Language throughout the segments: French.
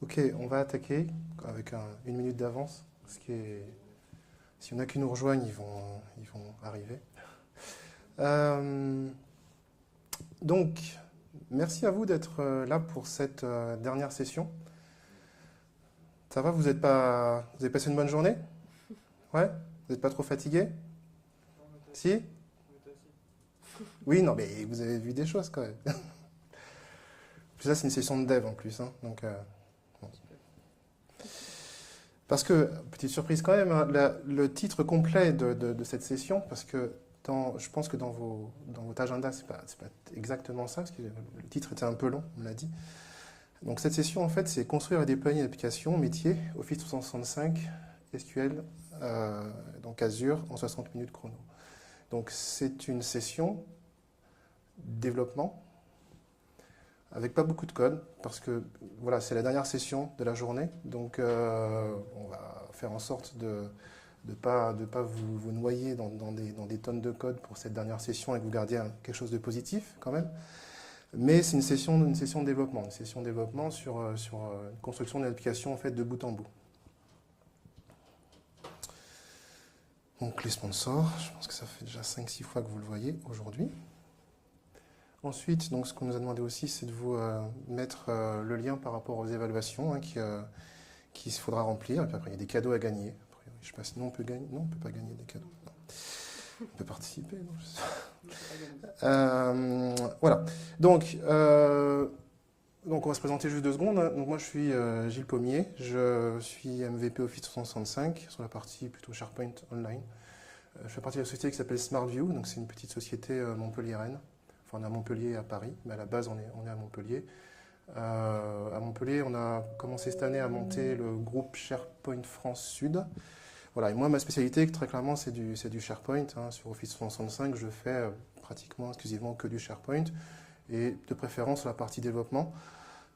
Ok, on va attaquer avec une minute d'avance. S'il y en a qui nous rejoignent, ils vont arriver. Euh, donc, merci à vous d'être là pour cette dernière session. Ça va, vous avez passé une bonne journée? Ouais? Vous n'êtes pas trop fatigué? Si? Oui, non, mais vous avez vu des choses quand même. Puis là, c'est une session de dev en plus, hein, donc, bon. Parce que, petite surprise quand même, hein, le titre complet de cette session, parce que je pense que dans votre agenda, c'est pas exactement ça, parce que le titre était un peu long, on l'a dit. Donc cette session, en fait, c'est construire et déployer une application métier Office 365 SQL, donc Azure, en 60 minutes chrono. Donc c'est une session développement, avec pas beaucoup de code, parce que voilà, c'est la dernière session de la journée, donc on va faire en sorte de ne pas vous noyer dans des tonnes de code pour cette dernière session et que vous gardiez quelque chose de positif quand même. Mais c'est une session de développement sur une construction d'une application en fait de bout en bout. Donc les sponsors, je pense que ça fait déjà 5-6 fois que vous le voyez aujourd'hui. Ensuite, donc, ce qu'on nous a demandé aussi, c'est de vous mettre le lien par rapport aux évaluations qu'il faudra remplir. Et puis après, il y a des cadeaux à gagner. Après, je sais pas si nous, on peut gagner. Non, on ne peut pas gagner des cadeaux. Non. On peut participer. Non, je sais pas. Voilà. Donc, on va se présenter juste 2 secondes, hein. Donc, moi, je suis Gilles Pommier. Je suis MVP Office 365 sur la partie plutôt SharePoint Online. Je fais partie de la société qui s'appelle SmartView. Donc, c'est une petite société montpelliéraine. Enfin, on est à Montpellier et à Paris, mais à la base, on est à Montpellier. À Montpellier, on a commencé cette année à monter le groupe SharePoint France Sud. Voilà, et moi, ma spécialité, très clairement, c'est du SharePoint, hein. Sur Office 365, je fais pratiquement exclusivement que du SharePoint, et de préférence sur la partie développement,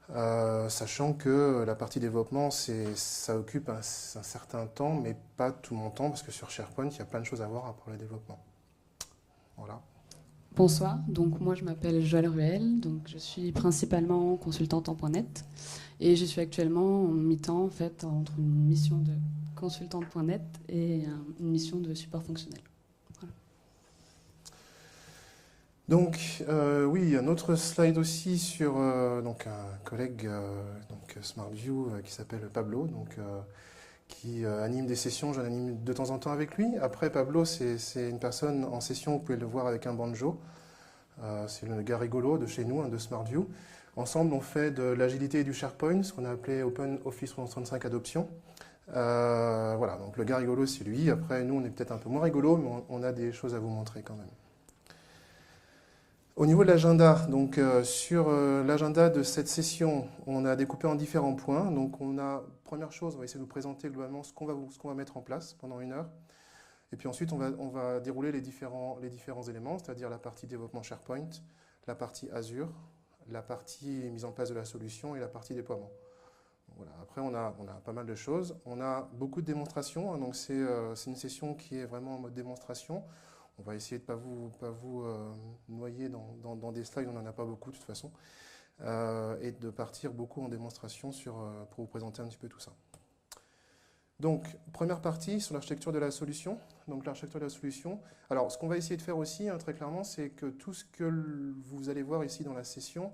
sachant que la partie développement, ça occupe un certain temps, mais pas tout mon temps, parce que sur SharePoint, il y a plein de choses à voir à part le développement. Voilà. Bonsoir, donc moi je m'appelle Joëlle Ruel, donc je suis principalement consultante en .net et je suis actuellement en mi-temps en fait entre une mission de consultante.net et une mission de support fonctionnel. Voilà. Donc, oui, un autre slide aussi sur donc un collègue donc SmartView qui s'appelle Pablo, donc, qui anime des sessions. J'en anime de temps en temps avec lui. Après, Pablo, c'est une personne en session, vous pouvez le voir avec un banjo. C'est le gars rigolo de chez nous, hein, de SmartView. Ensemble, on fait de l'agilité et du SharePoint, ce qu'on a appelé Open Office 365 Adoption. Voilà, donc le gars rigolo, c'est lui. Après, nous, on est peut-être un peu moins rigolo, mais on a des choses à vous montrer quand même. Au niveau de l'agenda, donc sur l'agenda de cette session, on a découpé en différents points. Donc première chose, on va essayer de vous présenter globalement ce qu'on va mettre en place pendant 1 heure. Et puis ensuite, on va dérouler les différents éléments, c'est-à-dire la partie développement SharePoint, la partie Azure, la partie mise en place de la solution et la partie déploiement. Voilà. Après, on a pas mal de choses. On a beaucoup de démonstrations, hein, donc c'est une session qui est vraiment en mode démonstration. On va essayer de ne pas vous noyer dans des slides, on n'en a pas beaucoup de toute façon, et de partir beaucoup en démonstration pour vous présenter un petit peu tout ça. Donc, première partie sur l'architecture de la solution. Donc, l'architecture de la solution. Alors, ce qu'on va essayer de faire aussi, hein, très clairement, c'est que tout ce que vous allez voir ici dans la session,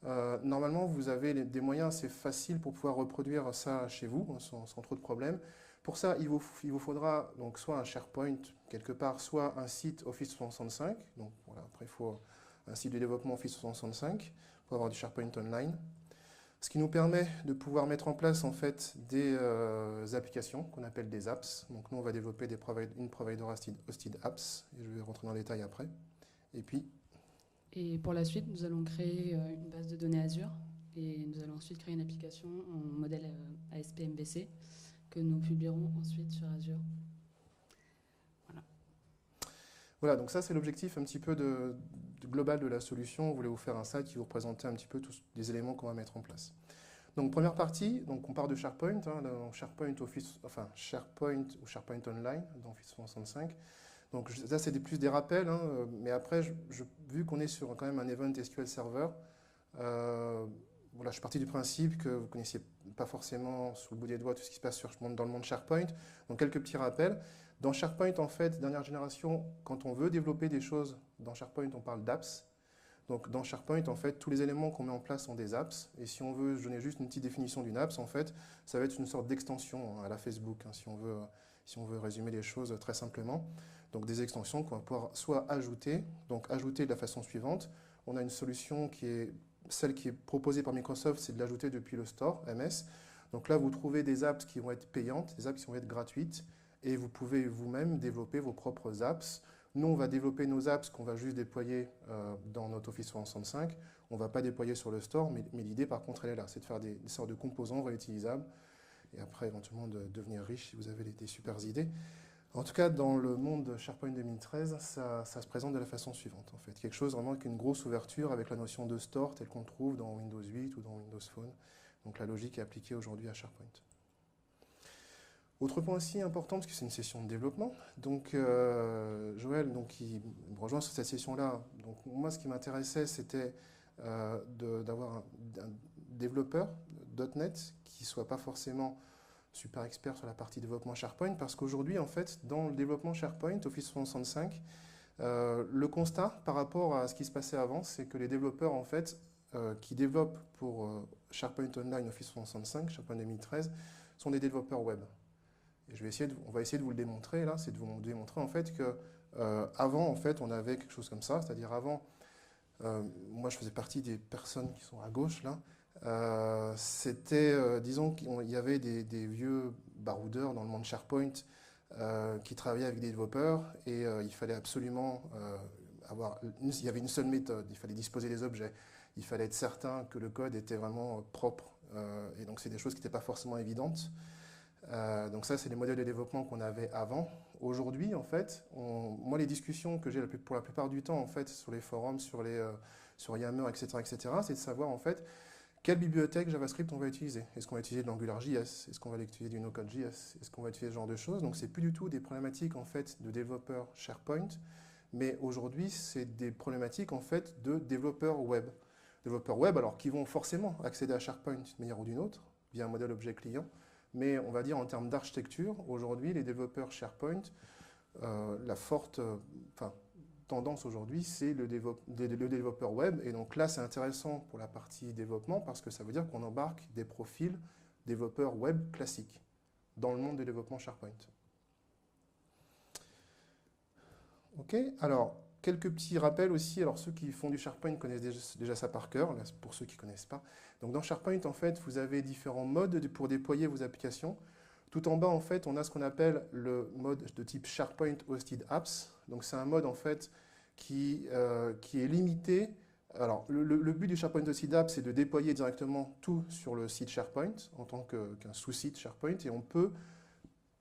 normalement, vous avez des moyens assez faciles pour pouvoir reproduire ça chez vous, hein, sans trop de problèmes. Pour ça, il vous faudra donc soit un SharePoint quelque part, soit un site Office 365. Donc voilà, après, il faut un site de développement Office 365 pour avoir du SharePoint Online. Ce qui nous permet de pouvoir mettre en place en fait des applications qu'on appelle des apps. Donc nous, on va développer une provider hosted apps, et je vais rentrer dans le détail après. Et puis, Et pour la suite, nous allons créer une base de données Azure et nous allons ensuite créer une application en modèle ASP-MVC que nous publierons ensuite sur Azure. Voilà. voilà, donc ça c'est l'objectif un petit peu global de la solution. On voulait vous faire un site qui vous représentait un petit peu tous les éléments qu'on va mettre en place. Donc première partie, donc on part de SharePoint, hein, SharePoint Office, enfin SharePoint ou SharePoint Online dans Office 365. Donc ça c'est plus des rappels, hein, mais après vu qu'on est sur quand même un event SQL Server, voilà, je suis parti du principe que vous ne connaissiez pas forcément sous le bout des doigts tout ce qui se passe dans le monde SharePoint. Donc quelques petits rappels. Dans SharePoint, en fait, dernière génération, quand on veut développer des choses dans SharePoint, on parle d'apps. Donc dans SharePoint, en fait, tous les éléments qu'on met en place sont des apps. Et si on veut donner juste une petite définition d'une apps, en fait, ça va être une sorte d'extension à la Facebook, hein, si on veut résumer les choses très simplement. Donc des extensions qu'on va pouvoir soit ajouter, donc ajouter de la façon suivante. On a une solution qui est celle qui est proposée par Microsoft, c'est de l'ajouter depuis le store, MS. Donc là, vous trouvez des apps qui vont être payantes, des apps qui vont être gratuites, et vous pouvez vous-même développer vos propres apps. Nous, on va développer nos apps qu'on va juste déployer dans notre Office 365. On ne va pas déployer sur le store, mais l'idée, par contre, elle est là. C'est de faire des sortes de composants réutilisables et après, éventuellement, de devenir riche si vous avez des super idées. En tout cas, dans le monde de SharePoint 2013, ça se présente de la façon suivante, en fait. Quelque chose vraiment avec une grosse ouverture avec la notion de store telle qu'on trouve dans Windows 8 ou dans Windows Phone. Donc la logique est appliquée aujourd'hui à SharePoint. Autre point aussi important, parce que c'est une session de développement, donc Joël, donc, il me rejoint sur cette session-là. Donc moi, ce qui m'intéressait, c'était d'avoir un développeur .NET qui ne soit pas forcément super expert sur la partie développement SharePoint, parce qu'aujourd'hui, en fait, dans le développement SharePoint, Office 365, le constat par rapport à ce qui se passait avant, c'est que les développeurs, en fait, qui développent pour SharePoint Online, Office 365, SharePoint 2013, sont des développeurs web. Et on va essayer de vous le démontrer là, c'est de vous démontrer en fait que avant, en fait, on avait quelque chose comme ça, c'est-à-dire avant, moi je faisais partie des personnes qui sont à gauche là. C'était, disons qu'il y avait des vieux baroudeurs dans le monde SharePoint qui travaillaient avec des développeurs et il fallait absolument il y avait une seule méthode, il fallait disposer des objets, il fallait être certain que le code était vraiment propre et donc c'est des choses qui n'étaient pas forcément évidentes. Donc ça, c'est les modèles de développement qu'on avait avant. Aujourd'hui, en fait, moi, les discussions que j'ai pour la plupart du temps, en fait, sur les forums, sur Yammer, etc., c'est de savoir, en fait, quelle bibliothèque JavaScript on va utiliser. Est-ce qu'on va utiliser de l'AngularJS? Est-ce qu'on va utiliser du Node.js? Est-ce qu'on va utiliser ce genre de choses? Donc, c'est plus du tout des problématiques, en fait, de développeurs SharePoint, mais aujourd'hui, c'est des problématiques, en fait, de développeurs web. Développeurs web, alors, qui vont forcément accéder à SharePoint d'une manière ou d'une autre, via un modèle objet client. Mais on va dire en termes d'architecture, aujourd'hui, les développeurs SharePoint, la forte tendance aujourd'hui, c'est le développeur web. Et donc là, c'est intéressant pour la partie développement parce que ça veut dire qu'on embarque des profils développeurs web classiques dans le monde du développement SharePoint. Ok, alors quelques petits rappels aussi. Alors ceux qui font du SharePoint connaissent déjà ça par cœur, là, pour ceux qui ne connaissent pas. Donc dans SharePoint, en fait, vous avez différents modes pour déployer vos applications. Tout en bas, en fait, on a ce qu'on appelle le mode de type SharePoint Hosted Apps. Donc c'est un mode, en fait, qui est limité. Alors le but du SharePoint Hosted Apps, c'est de déployer directement tout sur le site SharePoint en tant qu'un sous-site SharePoint. Et on peut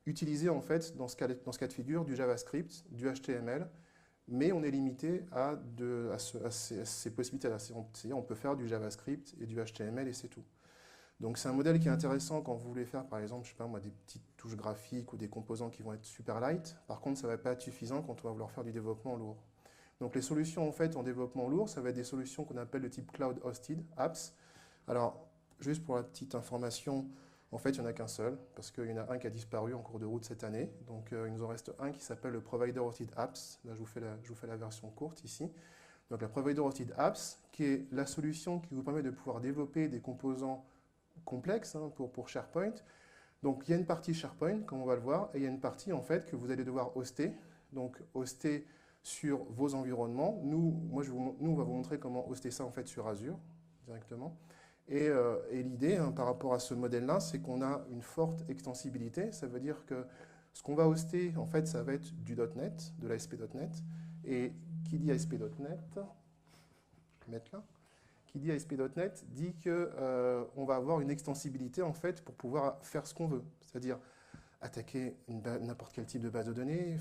utiliser, en fait, dans ce cas de figure, du JavaScript, du HTML, mais on est limité à ces possibilités-là. C'est-à-dire on peut faire du JavaScript et du HTML et c'est tout. Donc c'est un modèle qui est intéressant quand vous voulez faire, par exemple, je sais pas moi, des petites touches graphiques ou des composants qui vont être super light. Par contre, ça ne va pas être suffisant quand on va vouloir faire du développement lourd. Donc les solutions en fait en développement lourd, ça va être des solutions qu'on appelle de type Cloud Hosted Apps. Alors, juste pour la petite information, en fait, il n'y en a qu'un seul, parce qu'il y en a un qui a disparu en cours de route cette année. Donc, il nous en reste un qui s'appelle le Provider Hosted Apps. Là, je vous fais la version courte ici. Donc, la Provider Hosted Apps, qui est la solution qui vous permet de pouvoir développer des composants complexes pour SharePoint. Donc, il y a une partie SharePoint, comme on va le voir, et il y a une partie, en fait, que vous allez devoir hoster. Donc, hoster sur vos environnements. Nous, on va vous montrer comment hoster ça, en fait, sur Azure, directement. Et l'idée, par rapport à ce modèle-là, c'est qu'on a une forte extensibilité. Ça veut dire que ce qu'on va hoster, en fait, ça va être du .NET, de l'ASP.NET. Et qui dit ASP.NET, je vais mettre là, qui dit ASP.NET dit qu'on va avoir une extensibilité, en fait, pour pouvoir faire ce qu'on veut. C'est-à-dire attaquer n'importe quel type de base de données,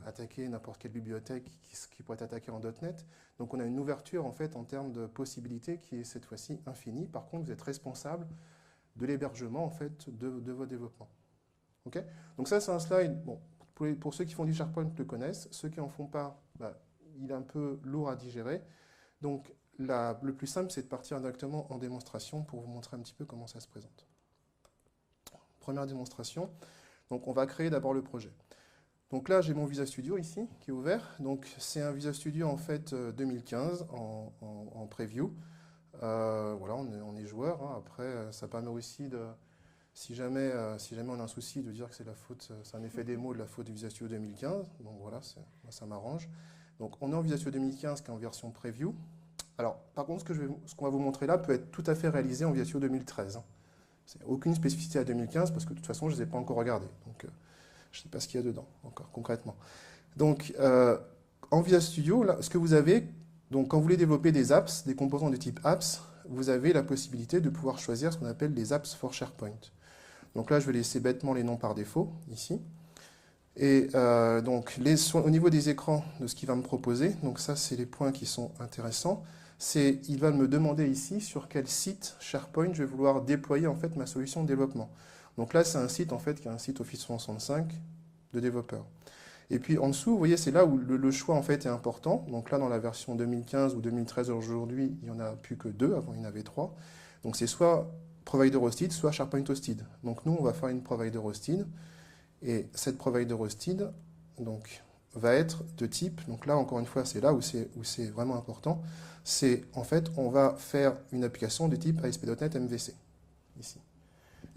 attaquer n'importe quelle bibliothèque qui pourrait être attaquée en .NET. Donc on a une ouverture en fait en termes de possibilités qui est cette fois-ci infinie. Par contre, vous êtes responsable de l'hébergement en fait de votre développement. Okay, donc ça c'est un slide. Bon, pour ceux qui font du SharePoint le connaissent. Ceux qui en font pas, il est un peu lourd à digérer. Donc le plus simple, c'est de partir directement en démonstration pour vous montrer un petit peu comment ça se présente. Première démonstration, donc on va créer d'abord le projet. Donc là, j'ai mon Visual Studio ici, qui est ouvert. Donc c'est un Visual Studio en fait 2015 en preview. Voilà, on est joueur. Hein. Après, ça permet aussi de, si jamais on a un souci, de dire que c'est la faute, c'est un effet démo de la faute du Visual Studio 2015. Donc voilà, moi, ça m'arrange. Donc on est en Visual Studio 2015 qui est en version preview. Alors, par contre, ce qu'on va vous montrer là peut être tout à fait réalisé en Visual Studio 2013. Hein. C'est aucune spécificité à 2015 parce que de toute façon, je ne les ai pas encore regardés. Donc, je ne sais pas ce qu'il y a dedans, encore concrètement. Donc, en Visual Studio, là, ce que vous avez, donc, quand vous voulez développer des apps, des composants de type apps, vous avez la possibilité de pouvoir choisir ce qu'on appelle les apps for SharePoint. Donc là, je vais laisser bêtement les noms par défaut, ici. Et donc, au niveau des écrans de ce qu'il va me proposer, donc ça, c'est les points qui sont intéressants. Il va me demander ici sur quel site SharePoint je vais vouloir déployer en fait ma solution de développement. Donc là, c'est un site en fait qui est un site Office 365 de développeurs. Et puis en dessous, vous voyez, c'est là où le choix en fait est important. Donc là, dans la version 2015 ou 2013 aujourd'hui, il n'y en a plus que 2. Avant, il y en avait 3. Donc c'est soit Provider Hosted, soit SharePoint Hosted. Donc nous, on va faire une Provider Hosted. Et cette Provider Hosted donc, va être de type, donc là encore une fois c'est là où c'est vraiment important, c'est en fait on va faire une application de type ASP.NET MVC, ici.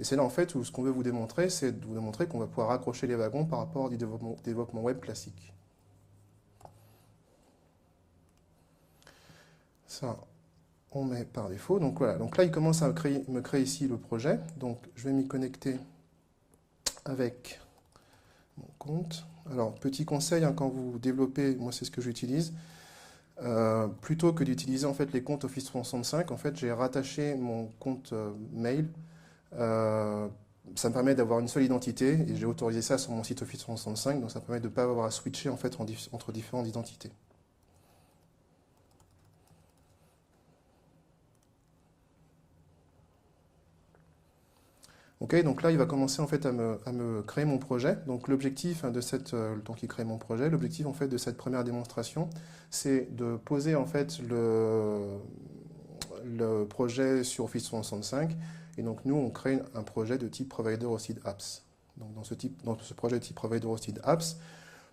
Et c'est là en fait où ce qu'on veut vous démontrer, c'est de vous démontrer qu'on va pouvoir raccrocher les wagons par rapport au développement web classique. Ça, on met par défaut. Donc voilà, donc là il commence à me créer ici le projet, donc je vais m'y connecter avec mon compte. Alors, petit conseil, hein, quand vous développez, moi c'est ce que j'utilise, plutôt que d'utiliser en fait les comptes Office 365, en fait j'ai rattaché mon compte mail. Ça me permet d'avoir une seule identité et j'ai autorisé ça sur mon site Office 365, donc ça permet de ne pas avoir à switcher en fait entre différentes identités. Ok, donc là, il va commencer en fait à me créer mon projet. Donc l'objectif de le temps qu'il crée mon projet, l'objectif en fait de cette première démonstration, c'est de poser en fait le projet sur Office 365. Et donc nous, on crée un projet de type Provider Hosted Apps. Donc dans ce projet de type Provider Hosted Apps,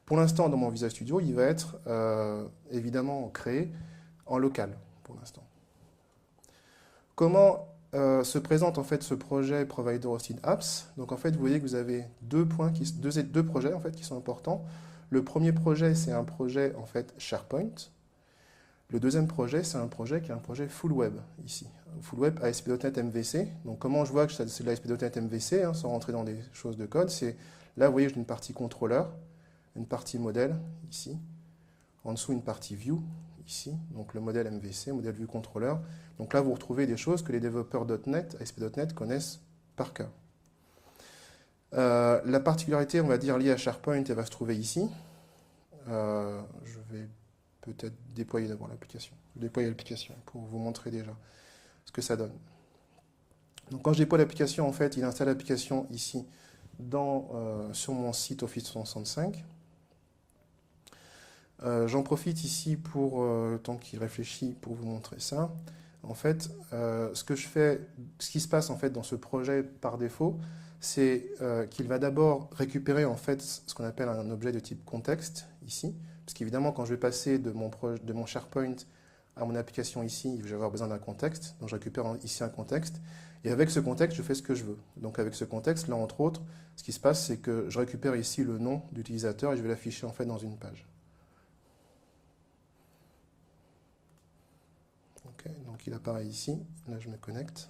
pour l'instant dans mon Visual Studio, il va être évidemment créé en local pour l'instant. Comment se présente en fait ce projet Provider Hosted Apps? Donc en fait, vous voyez que vous avez deux projets en fait qui sont importants. Le premier projet, c'est un projet en fait SharePoint. Le deuxième projet, c'est un projet qui est un projet Full Web ici. Full Web ASP.NET MVC. Donc comment je vois que c'est de l'ASP.NET MVC, hein, sans rentrer dans des choses de code, c'est là, vous voyez, j'ai une partie contrôleur, une partie modèle ici, en dessous une partie view ici, donc le modèle MVC, modèle view controller. Donc là, vous retrouvez des choses que les développeurs .NET, ASP.NET connaissent par cœur. La particularité, on va dire, liée à SharePoint, elle va se trouver ici. Je vais peut-être déployer d'abord l'application. Déployer l'application pour vous montrer déjà ce que ça donne. Donc quand je déploie l'application, en fait, il installe l'application ici sur mon site Office 365. J'en profite ici pour, le temps qu'il réfléchit, pour vous montrer ça. En fait, ce qui se passe en fait dans ce projet par défaut, c'est qu'il va d'abord récupérer en fait ce qu'on appelle un objet de type contexte ici, parce qu'évidemment quand je vais passer de mon SharePoint à mon application ici, je vais avoir besoin d'un contexte, donc je récupère ici un contexte, et avec ce contexte, je fais ce que je veux. Donc avec ce contexte, là entre autres, ce qui se passe, c'est que je récupère ici le nom d'utilisateur et je vais l'afficher en fait dans une page. Okay, donc il apparaît ici, là je me connecte.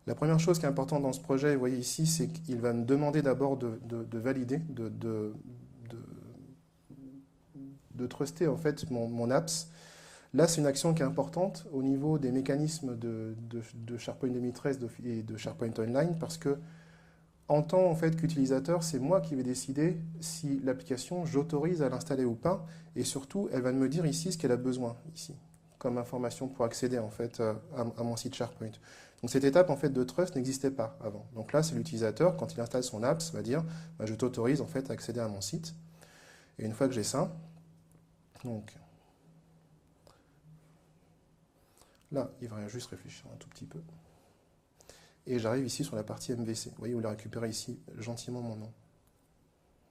La première chose qui est importante dans ce projet, vous voyez ici, c'est qu'il va me demander d'abord de valider, de truster en fait mon apps. Là, c'est une action qui est importante au niveau des mécanismes de SharePoint 2013 et de SharePoint Online, parce que en tant en fait, qu'utilisateur, c'est moi qui vais décider si l'application, j'autorise à l'installer ou pas, et surtout, elle va me dire ici ce qu'elle a besoin, ici, comme information pour accéder en fait, à mon site SharePoint. Donc cette étape en fait, de trust n'existait pas avant. Donc là, c'est l'utilisateur, quand il installe son apps, va dire bah, je t'autorise en fait, à accéder à mon site. Et une fois que j'ai ça, donc là, il va juste réfléchir un tout petit peu. Et j'arrive ici sur la partie MVC. Vous voyez, vous la récupérez ici gentiment mon nom.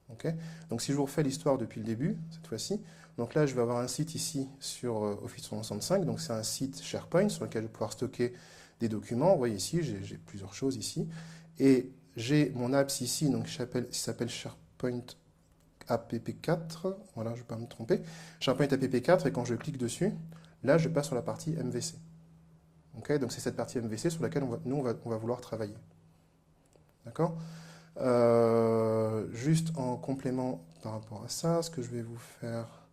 Okay, donc si je vous refais l'histoire depuis le début, cette fois-ci, donc là je vais avoir un site ici sur Office 365, donc c'est un site SharePoint sur lequel je vais pouvoir stocker des documents. Vous voyez ici, j'ai plusieurs choses ici. Et j'ai mon apps ici, donc qui s'appelle SharePoint app4. Voilà, je ne vais pas me tromper. SharePoint app4, et quand je clique dessus, là je passe sur la partie MVC. Okay, donc c'est cette partie MVC sur laquelle on va vouloir travailler. D'accord ? Juste en complément par rapport à ça, ce que je vais vous faire...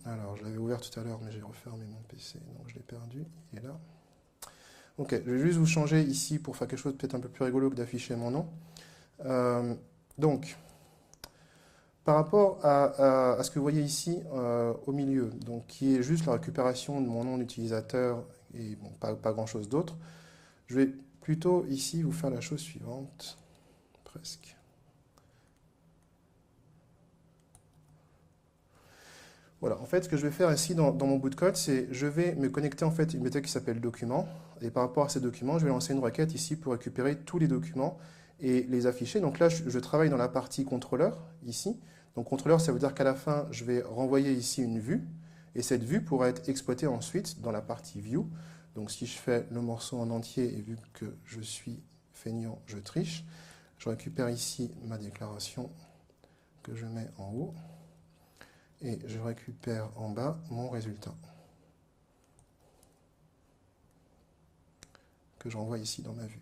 alors, je l'avais ouvert tout à l'heure, mais j'ai refermé mon PC, donc je l'ai perdu, il est là. Ok, je vais juste vous changer ici pour faire quelque chose de peut-être un peu plus rigolo que d'afficher mon nom. Donc, par rapport à ce que vous voyez ici au milieu, donc, qui est juste la récupération de mon nom d'utilisateur et bon, pas grand-chose d'autre, je vais plutôt ici vous faire la chose suivante, presque. Voilà, en fait, ce que je vais faire ici dans mon bout de code, c'est je vais me connecter en fait à une méthode qui s'appelle document, et par rapport à ces documents, je vais lancer une requête ici pour récupérer tous les documents et les afficher. Donc là, je travaille dans la partie contrôleur, ici. Donc contrôleur, ça veut dire qu'à la fin, je vais renvoyer ici une vue, et cette vue pourra être exploitée ensuite dans la partie view. Donc si je fais le morceau en entier, et vu que je suis feignant, je triche, je récupère ici ma déclaration que je mets en haut, et je récupère en bas mon résultat, que j'envoie ici dans ma vue.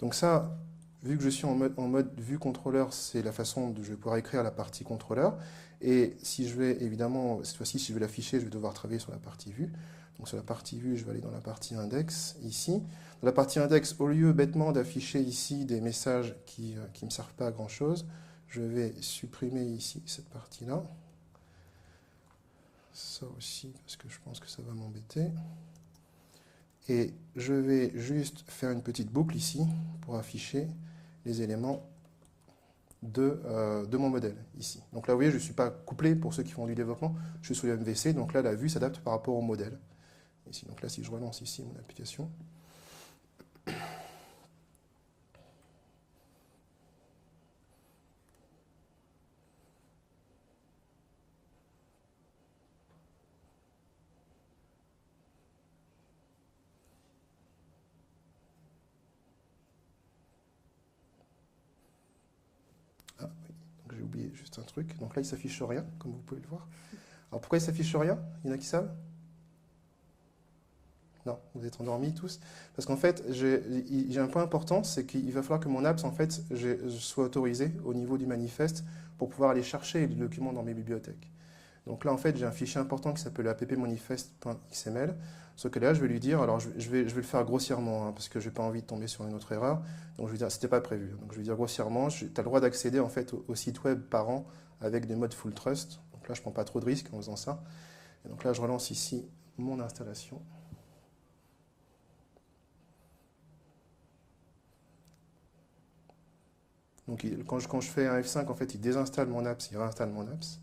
Donc ça, vu que je suis en mode vue contrôleur, c'est la façon dont je vais pouvoir écrire la partie contrôleur. Et si je vais, évidemment, cette fois-ci, si je veux l'afficher, je vais devoir travailler sur la partie vue. Donc sur la partie vue, je vais aller dans la partie index, ici. Dans la partie index, au lieu bêtement d'afficher ici des messages qui ne me servent pas à grand-chose, je vais supprimer ici cette partie-là. Ça aussi, parce que je pense que ça va m'embêter. Et je vais juste faire une petite boucle ici pour afficher les éléments de mon modèle ici. Donc là, vous voyez, je ne suis pas couplé pour ceux qui font du développement, je suis sur le MVC, donc là, la vue s'adapte par rapport au modèle. Ici. Donc là, si je relance ici mon application, j'ai oublié juste un truc. Donc là, il ne s'affiche rien, comme vous pouvez le voir. Alors pourquoi il ne s'affiche rien? Il y en a qui savent? Non, vous êtes endormis tous. Parce qu'en fait, j'ai un point important, c'est qu'il va falloir que mon apps, en fait, soit autorisé au niveau du manifeste pour pouvoir aller chercher les documents dans mes bibliothèques. Donc là, en fait, j'ai un fichier important qui s'appelle appmanifest.xml. Sauf que là, je vais lui dire, alors je vais le faire grossièrement, hein, parce que je n'ai pas envie de tomber sur une autre erreur. Donc je vais dire, c'était pas prévu. Donc je vais dire grossièrement, tu as le droit d'accéder en fait au site web par an avec des modes full trust. Donc là, je ne prends pas trop de risques en faisant ça. Et donc là, je relance ici mon installation. Donc quand je fais un F5, en fait, il désinstalle mon apps, il réinstalle mon apps.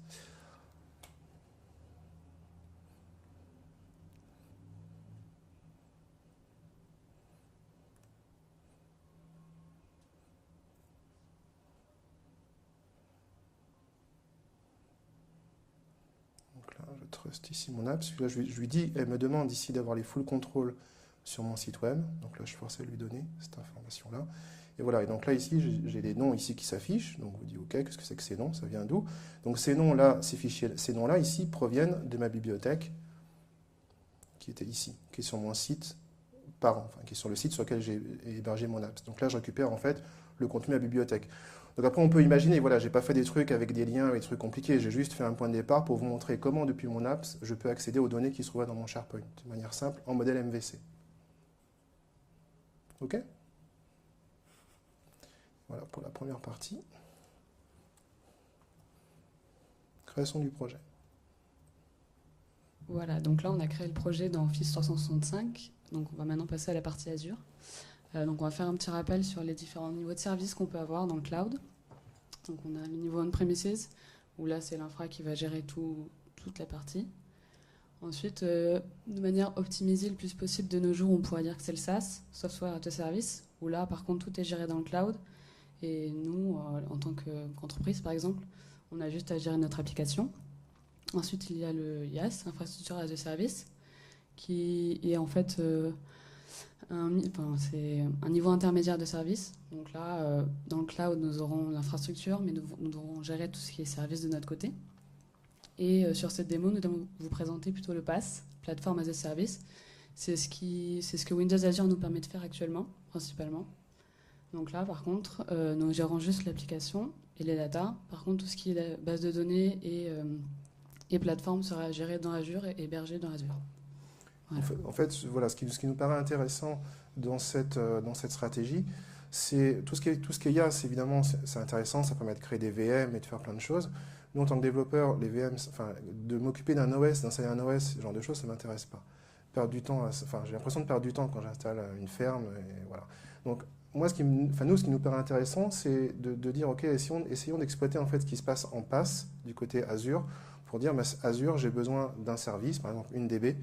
Je trust ici mon app. Là, je lui dis, elle me demande ici d'avoir les full control sur mon site web. Donc là, je force à lui donner cette information-là. Et voilà, et donc là, ici, j'ai des noms ici qui s'affichent. Donc vous dites, OK, qu'est-ce que c'est que ces noms? Ça vient d'où? Donc ces noms-là, ces noms-là, ici, proviennent de ma bibliothèque qui était ici, qui est sur mon site parent, enfin, qui est sur le site sur lequel j'ai hébergé mon apps. Donc là, je récupère en fait le contenu de ma bibliothèque. Donc après, on peut imaginer, voilà, j'ai pas fait des trucs avec des liens et des trucs compliqués, j'ai juste fait un point de départ pour vous montrer comment, depuis mon apps, je peux accéder aux données qui se trouvent dans mon SharePoint, de manière simple, en modèle MVC. OK? Voilà pour la première partie. Création du projet. Voilà, donc là, on a créé le projet dans Office 365. Donc on va maintenant passer à la partie Azure. Donc on va faire un petit rappel sur les différents niveaux de services qu'on peut avoir dans le cloud. Donc on a le niveau on-premises, où là c'est l'infra qui va gérer toute la partie. Ensuite, de manière optimisée le plus possible de nos jours, on pourrait dire que c'est le SaaS, Software as a Service, où là par contre tout est géré dans le cloud. Et nous, en tant qu'entreprise par exemple, on a juste à gérer notre application. Ensuite, il y a le IaaS, Infrastructure as a Service, qui est en fait c'est un niveau intermédiaire de service. Donc là, dans le cloud, nous aurons l'infrastructure, mais nous devrons gérer tout ce qui est service de notre côté. Et sur cette démo, nous allons vous présenter plutôt le PaaS, Platform as a Service. C'est ce que Windows Azure nous permet de faire actuellement, principalement. Donc là, par contre, nous gérons juste l'application et les datas. Par contre, tout ce qui est la base de données et plateforme sera géré dans Azure et hébergé dans Azure. Voilà. En fait, voilà, ce qui nous paraît intéressant dans cette stratégie, c'est tout ce qui est IaaS, évidemment, c'est intéressant, ça permet de créer des VM et de faire plein de choses. Nous, en tant que développeurs, les VM, de m'occuper d'un OS, d'installer un OS, ce genre de choses, ça ne m'intéresse pas. Perdre du temps, j'ai l'impression de perdre du temps quand j'installe une ferme, et voilà. Donc, moi, ce qui nous paraît intéressant, c'est de dire, OK, essayons d'exploiter en fait ce qui se passe en PaaS du côté Azure, pour dire, Azure, j'ai besoin d'un service, par exemple une DB.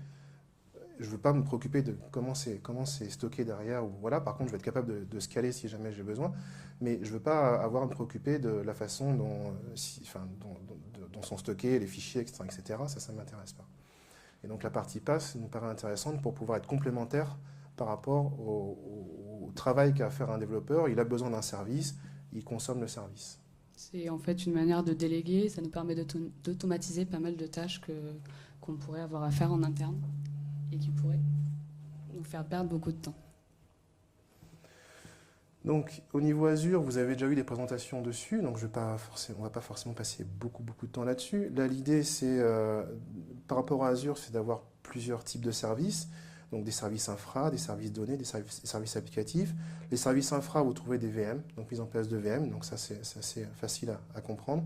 Je ne veux pas me préoccuper de comment c'est stocké derrière. Ou voilà. Par contre, je vais être capable de scaler si jamais j'ai besoin. Mais je ne veux pas avoir à me préoccuper de la façon dont sont stockés les fichiers, etc. Ça ne m'intéresse pas. Et donc la partie PaaS nous paraît intéressante pour pouvoir être complémentaire par rapport au travail qu'a à faire un développeur. Il a besoin d'un service, il consomme le service. C'est en fait une manière de déléguer. Ça nous permet d'automatiser pas mal de tâches qu'on pourrait avoir à faire en interne et qui pourrait nous faire perdre beaucoup de temps. Donc au niveau Azure, vous avez déjà eu des présentations dessus, donc on ne va pas forcément passer beaucoup de temps là-dessus. Là, l'idée, c'est, par rapport à Azure, c'est d'avoir plusieurs types de services, donc des services infra, des services données, des services applicatifs. Les services infra, vous trouvez des VM, donc mise en place de VM, donc ça c'est assez facile à comprendre.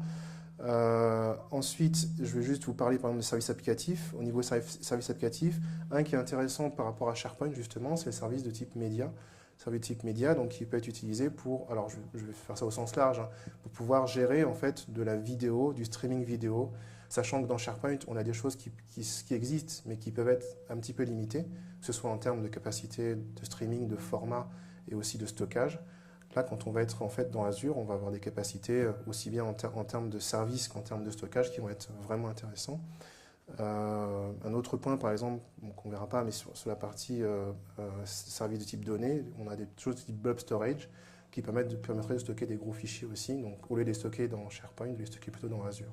Ensuite, je vais juste vous parler par exemple des services applicatifs. Au niveau services applicatifs, un qui est intéressant par rapport à SharePoint justement, c'est le service de type média. Service de type média, donc qui peut être utilisé pour, alors je vais faire ça au sens large, hein, pour pouvoir gérer en fait de la vidéo, du streaming vidéo, sachant que dans SharePoint, on a des choses qui existent, mais qui peuvent être un petit peu limitées, que ce soit en termes de capacité de streaming, de format et aussi de stockage. Là, quand on va être en fait dans Azure, on va avoir des capacités aussi bien en termes de services qu'en termes de stockage qui vont être vraiment intéressants. Un autre point, par exemple, qu'on ne verra pas, mais sur la partie service de type données, on a des choses de type bulk storage qui permettraient de stocker des gros fichiers aussi. Donc, au lieu de les stocker dans SharePoint, de les stocker plutôt dans Azure.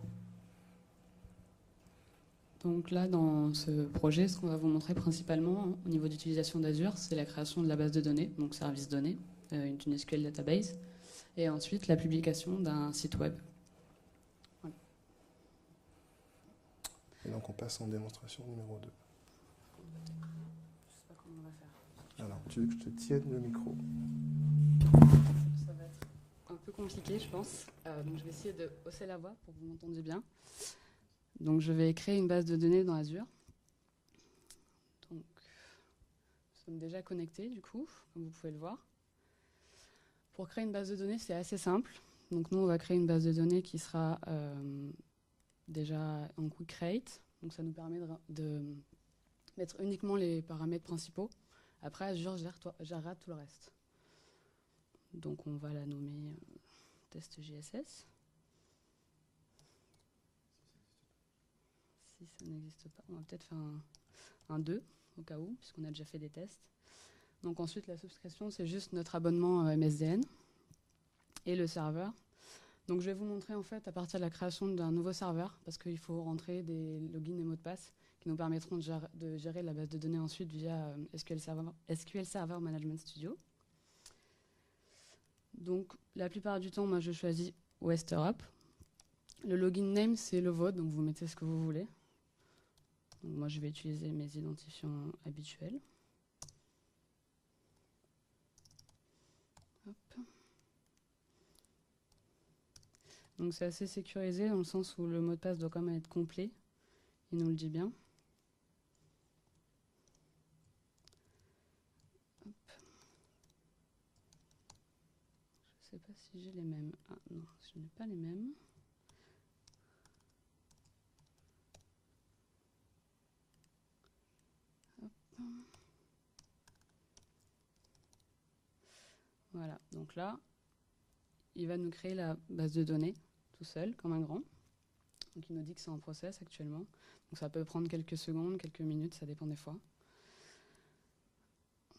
Donc là, dans ce projet, ce qu'on va vous montrer principalement au niveau d'utilisation d'Azure, c'est la création de la base de données, donc service données, une SQL database, et ensuite la publication d'un site web. Voilà. Et donc on passe en démonstration numéro 2. Je ne sais pas comment on va faire. Alors, tu veux que je te tienne le micro? Ça va être un peu compliqué, je pense. Donc je vais essayer de hausser la voix pour que vous m'entendiez bien. Donc je vais créer une base de données dans Azure. Donc nous sommes déjà connectés du coup, comme vous pouvez le voir. Pour créer une base de données, c'est assez simple. Donc nous, on va créer une base de données qui sera déjà en quick create. Donc ça nous permet de mettre uniquement les paramètres principaux. Après, Azure gérera tout le reste. Donc on va la nommer test JSS. Si ça n'existe pas, on va peut-être faire un 2 au cas où, puisqu'on a déjà fait des tests. Donc ensuite, la souscription, c'est juste notre abonnement MSDN et le serveur. Donc je vais vous montrer en fait à partir de la création d'un nouveau serveur, parce qu'il faut rentrer des logins et mots de passe qui nous permettront de gérer la base de données ensuite via SQL Server Management Studio. Donc la plupart du temps, moi je choisis West Europe. Le login name, c'est le vôtre, donc vous mettez ce que vous voulez. Donc moi je vais utiliser mes identifiants habituels. Hop. Donc c'est assez sécurisé dans le sens où le mot de passe doit quand même être complet. Il nous le dit bien. Hop. Je ne sais pas si si j'ai les mêmes. Ah non, je n'ai pas les mêmes. Hop. Voilà, donc là, il va nous créer la base de données tout seul, comme un grand. Donc il nous dit que c'est en process actuellement. Donc ça peut prendre quelques secondes, quelques minutes, ça dépend des fois.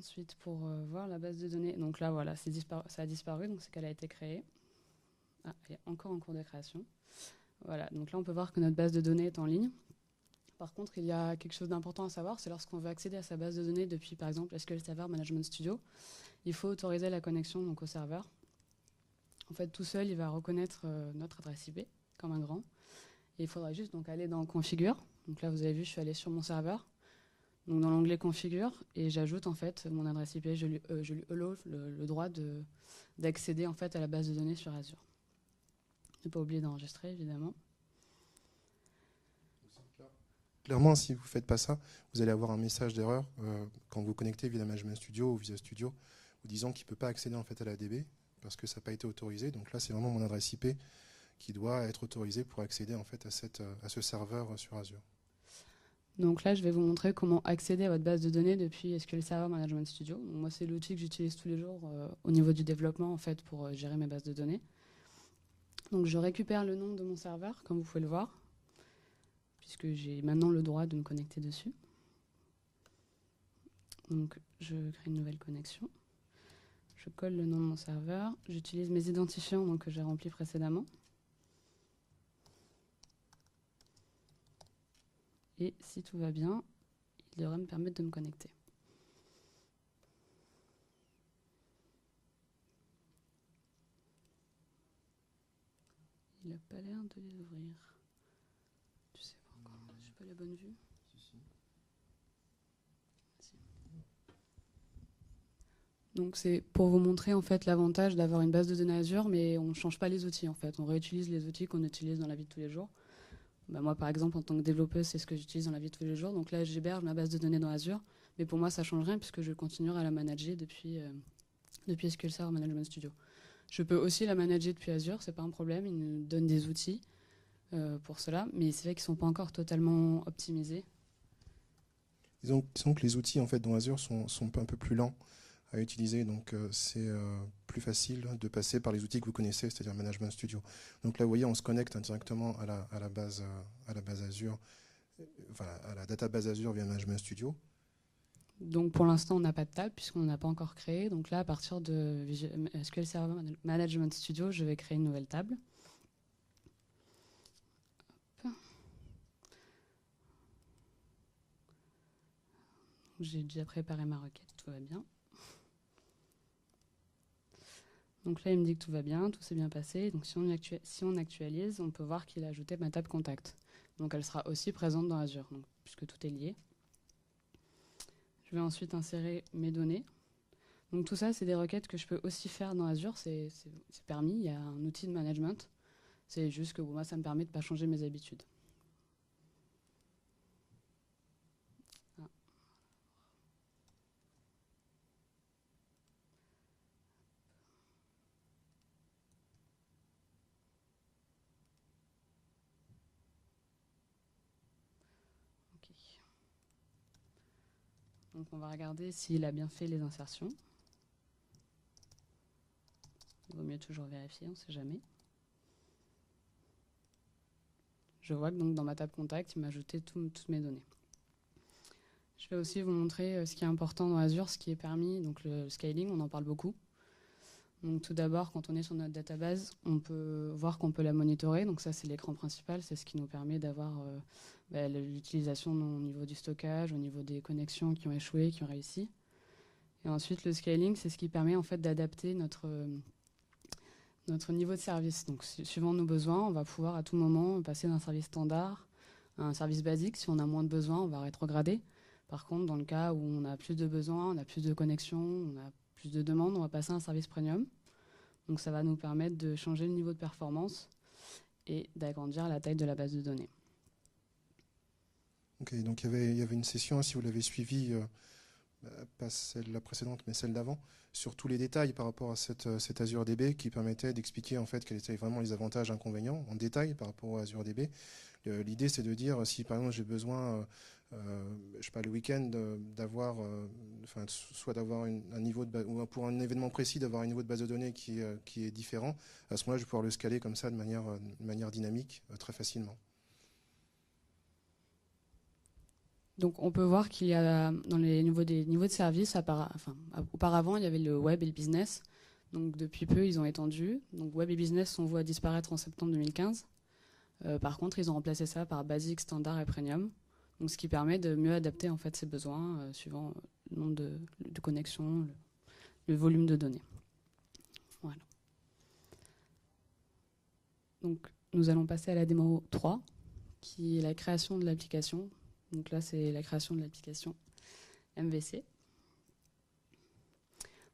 Ensuite, pour voir la base de données, donc là, voilà, ça a disparu, donc c'est qu'elle a été créée. Ah, elle est encore en cours de création. Voilà, donc là, on peut voir que notre base de données est en ligne. Par contre, il y a quelque chose d'important à savoir, c'est lorsqu'on veut accéder à sa base de données depuis, par exemple, SQL Server Management Studio, il faut autoriser la connexion donc, au serveur. En fait, tout seul, il va reconnaître notre adresse IP comme un grand. Et il faudra juste donc, aller dans Configure. Donc là, vous avez vu, je suis allée sur mon serveur. Donc dans l'onglet Configure, et j'ajoute en fait mon adresse IP, je lui allow le droit d'accéder en fait à la base de données sur Azure. Ne pas oublier d'enregistrer évidemment. Clairement, si vous ne faites pas ça, vous allez avoir un message d'erreur quand vous connectez via Management Studio ou Visual Studio, vous disant qu'il ne peut pas accéder en fait à la DB parce que ça n'a pas été autorisé. Donc là, c'est vraiment mon adresse IP qui doit être autorisée pour accéder en fait à ce serveur sur Azure. Donc là, je vais vous montrer comment accéder à votre base de données depuis SQL Server Management Studio. Donc moi, c'est l'outil que j'utilise tous les jours au niveau du développement en fait, pour gérer mes bases de données. Donc je récupère le nom de mon serveur, comme vous pouvez le voir, puisque j'ai maintenant le droit de me connecter dessus. Donc je crée une nouvelle connexion. Je colle le nom de mon serveur. J'utilise mes identifiants donc, que j'ai remplis précédemment. Et si tout va bien, il devrait me permettre de me connecter. Il n'a pas l'air de les ouvrir. Je sais pas encore, je n'ai pas la bonne vue. Si. Donc c'est pour vous montrer en fait l'avantage d'avoir une base de données Azure, mais on ne change pas les outils en fait. On réutilise les outils qu'on utilise dans la vie de tous les jours. Bah moi, par exemple, en tant que développeuse, c'est ce que j'utilise dans la vie de tous les jours. Donc là, j'héberge ma base de données dans Azure. Mais pour moi, ça ne change rien puisque je continuerai à la manager depuis SQL Server Management Studio. Je peux aussi la manager depuis Azure, ce n'est pas un problème. Ils nous donnent des outils pour cela. Mais c'est vrai qu'ils ne sont pas encore totalement optimisés. Disons que les outils en fait, dans Azure sont un peu plus lents à utiliser, donc c'est plus facile de passer par les outils que vous connaissez, c'est-à-dire Management Studio. Donc là, vous voyez, on se connecte directement à la base Azure, enfin, à la database Azure via Management Studio. Donc pour l'instant, on n'a pas de table puisqu'on n'a pas encore créé. Donc là, à partir de SQL Server Management Studio, je vais créer une nouvelle table. J'ai déjà préparé ma requête, tout va bien. Donc là, il me dit que tout va bien, tout s'est bien passé. Donc si on actualise, on peut voir qu'il a ajouté ma table contact. Donc elle sera aussi présente dans Azure, donc, puisque tout est lié. Je vais ensuite insérer mes données. Donc tout ça, c'est des requêtes que je peux aussi faire dans Azure, c'est permis, il y a un outil de management. C'est juste que moi, ça me permet de ne pas changer mes habitudes. Ah. Okay. Donc on va regarder s'il a bien fait les insertions. Il vaut mieux toujours vérifier, on ne sait jamais. Je vois que donc, dans ma table contact, il m'a ajouté toutes mes données. Je vais aussi vous montrer ce qui est important dans Azure, ce qui est permis, donc le scaling, on en parle beaucoup. Donc tout d'abord, quand on est sur notre database, on peut voir qu'on peut la monitorer. Donc ça, c'est l'écran principal, c'est ce qui nous permet d'avoir l'utilisation au niveau du stockage, au niveau des connexions qui ont échoué, qui ont réussi. Et ensuite, le scaling, c'est ce qui permet en fait d'adapter notre niveau de service. Donc suivant nos besoins, on va pouvoir à tout moment passer d'un service standard à un service basique. Si on a moins de besoins, on va rétrograder. Par contre, dans le cas où on a plus de besoins, on a plus de connexions, on a plus de demandes, on va passer à un service premium. Donc ça va nous permettre de changer le niveau de performance et d'agrandir la taille de la base de données. Ok, donc il y avait une session, si vous l'avez suivie, pas la précédente, mais celle d'avant, sur tous les détails par rapport à cet Azure DB qui permettait d'expliquer en fait quels étaient vraiment les avantages et inconvénients en détail par rapport au Azure DB. L'idée, c'est de dire si par exemple j'ai besoin, je sais pas, le week-end d'avoir, soit d'avoir un niveau de base, ou pour un événement précis d'avoir un niveau de base de données qui est différent, à ce moment-là, je vais pouvoir le scaler comme ça de manière dynamique très facilement. Donc on peut voir qu'il y a dans les niveaux de service, auparavant il y avait le web et le business. Donc depuis peu ils ont étendu. Donc web et business on voit disparaître en septembre 2015. Par contre ils ont remplacé ça par basic, standard et premium. Donc ce qui permet de mieux adapter en fait ses besoins suivant le nombre de connexions, le volume de données. Voilà. Donc nous allons passer à la démo 3 qui est la création de l'application. Donc là, c'est la création de l'application MVC.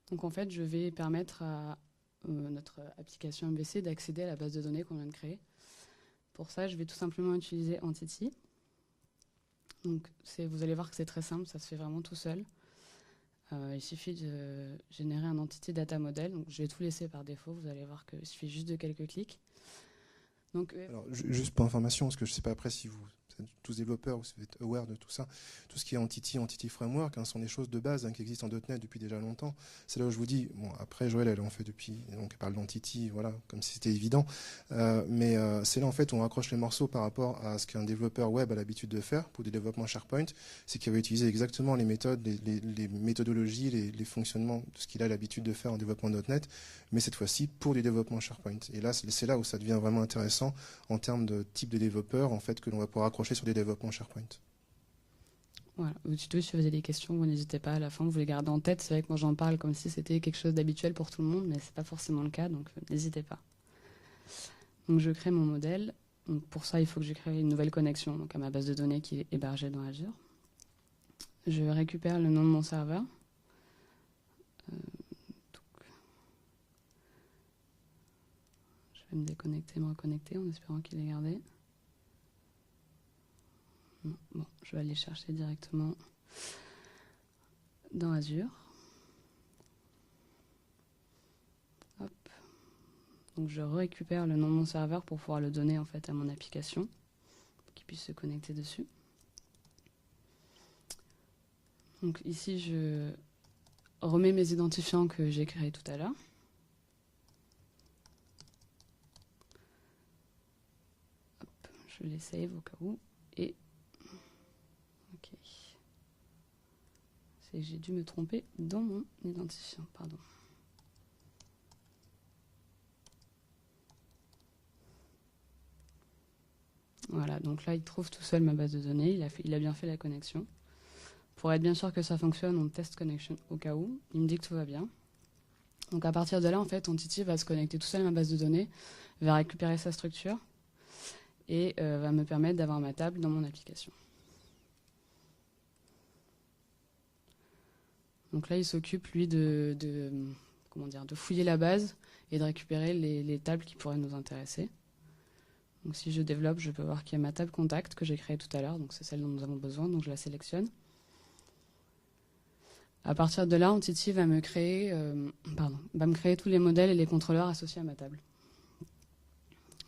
Donc en fait, je vais permettre à notre application MVC d'accéder à la base de données qu'on vient de créer. Pour ça, je vais tout simplement utiliser Entity. Donc vous allez voir que c'est très simple, ça se fait vraiment tout seul. Il suffit de générer un Entity Data Model. Donc je vais tout laisser par défaut, vous allez voir qu'il suffit juste de quelques clics. Donc, alors, juste pour information, parce que je ne sais pas après si vous êtes tous développeurs ou si vous êtes aware de tout ça, tout ce qui est Entity Framework, sont des choses de base qui existent en .NET depuis déjà longtemps. C'est là où je vous dis, bon, après Joël, elle en fait depuis, donc elle parle d'Entity, voilà, comme si c'était évident, mais c'est là en fait où on raccroche les morceaux par rapport à ce qu'un développeur web a l'habitude de faire pour des développements SharePoint, c'est qu'il va utiliser exactement les méthodes, les méthodologies, les fonctionnements de ce qu'il a l'habitude de faire en développement .NET, mais cette fois-ci pour du développement SharePoint. Et là, c'est là où ça devient vraiment intéressant en termes de type de développeur en fait, que l'on va pouvoir accrocher sur des développements SharePoint. Voilà. Si vous avez des questions, vous n'hésitez pas à la fin, vous les gardez en tête. C'est vrai que moi j'en parle comme si c'était quelque chose d'habituel pour tout le monde, mais ce n'est pas forcément le cas, donc n'hésitez pas. Donc je crée mon modèle. Donc pour ça, il faut que je crée une nouvelle connexion donc à ma base de données qui est hébergée dans Azure. Je récupère le nom de mon serveur. Je vais me déconnecter, me reconnecter en espérant qu'il est gardé. Bon, je vais aller chercher directement dans Azure. Hop. Donc je récupère le nom de mon serveur pour pouvoir le donner en fait à mon application, pour qu'il puisse se connecter dessus. Donc ici je remets mes identifiants que j'ai créés tout à l'heure. Je les save au cas où. Et ok. C'est que j'ai dû me tromper dans mon identifiant, pardon. Voilà, donc là il trouve tout seul ma base de données, il a bien fait la connexion. Pour être bien sûr que ça fonctionne, on teste connection au cas où. Il me dit que tout va bien. Donc à partir de là, en fait, Entity va se connecter tout seul à ma base de données, va récupérer sa structure et va me permettre d'avoir ma table dans mon application. Donc là, il s'occupe, lui, de fouiller la base et de récupérer les tables qui pourraient nous intéresser. Donc si je développe, je peux voir qu'il y a ma table contact que j'ai créée tout à l'heure, donc c'est celle dont nous avons besoin, donc je la sélectionne. À partir de là, Entity va me créer tous les modèles et les contrôleurs associés à ma table.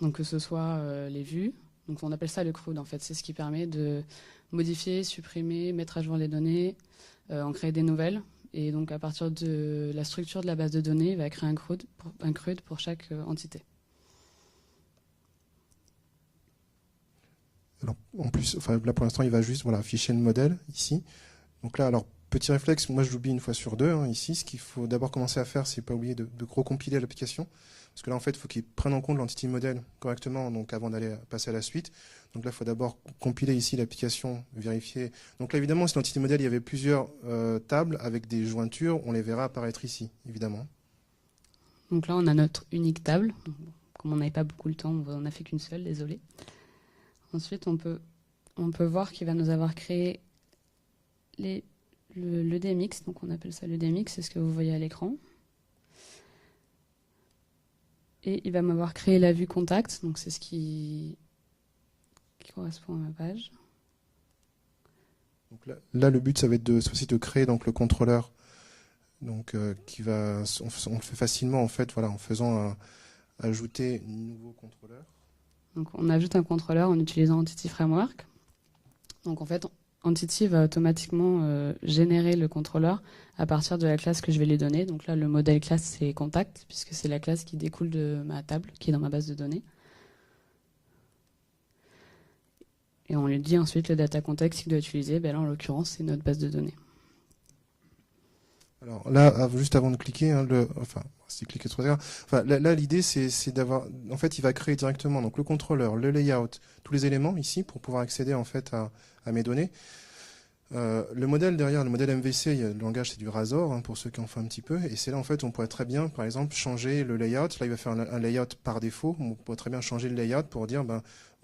Donc que ce soit les vues, donc on appelle ça le CRUD en fait, c'est ce qui permet de modifier, supprimer, mettre à jour les données, en créer des nouvelles. Et donc à partir de la structure de la base de données, il va créer un CRUD pour chaque entité. Alors, en plus, là pour l'instant, il va juste afficher le modèle ici. Donc là, alors petit réflexe, moi je l'oublie une fois sur deux ici. Ce qu'il faut d'abord commencer à faire, c'est pas oublier de recompiler l'application. Parce que là, en fait, il faut qu'il prenne en compte l'entity model correctement donc avant d'aller passer à la suite. Donc là, il faut d'abord compiler ici l'application, vérifier. Donc là, évidemment, si l'entity model, il y avait plusieurs tables avec des jointures, on les verra apparaître ici, évidemment. Donc là, on a notre unique table. Comme on n'avait pas beaucoup le temps, on n'en a fait qu'une seule, désolé. Ensuite, on peut voir qu'il va nous avoir créé le DMX, donc on appelle ça le DMX, c'est ce que vous voyez à l'écran. Et il va m'avoir créé la vue contact, donc c'est ce qui correspond à ma page. Donc là, le but, ça va être aussi de créer donc, le contrôleur. Donc, on le fait facilement en fait, voilà, en faisant ajouter un nouveau contrôleur. Donc on ajoute un contrôleur en utilisant Entity Framework. Donc en fait, Entity va automatiquement générer le contrôleur à partir de la classe que je vais lui donner. Donc là, le modèle classe, c'est contact, puisque c'est la classe qui découle de ma table, qui est dans ma base de données. Et on lui dit ensuite le data context qu'il doit utiliser. Ben là, en l'occurrence, c'est notre base de données. Alors là, juste avant de cliquer, hein, c'est cliquer trop tard. Enfin, là, l'idée, c'est d'avoir, en fait, il va créer directement donc le contrôleur, le layout, tous les éléments ici pour pouvoir accéder en fait à mes données. Le modèle derrière, le modèle MVC, le langage c'est du Razor, hein, pour ceux qui en font un petit peu, et c'est là en fait on pourrait très bien, par exemple, changer le layout. Là il va faire un layout par défaut, on pourrait très bien changer le layout pour dire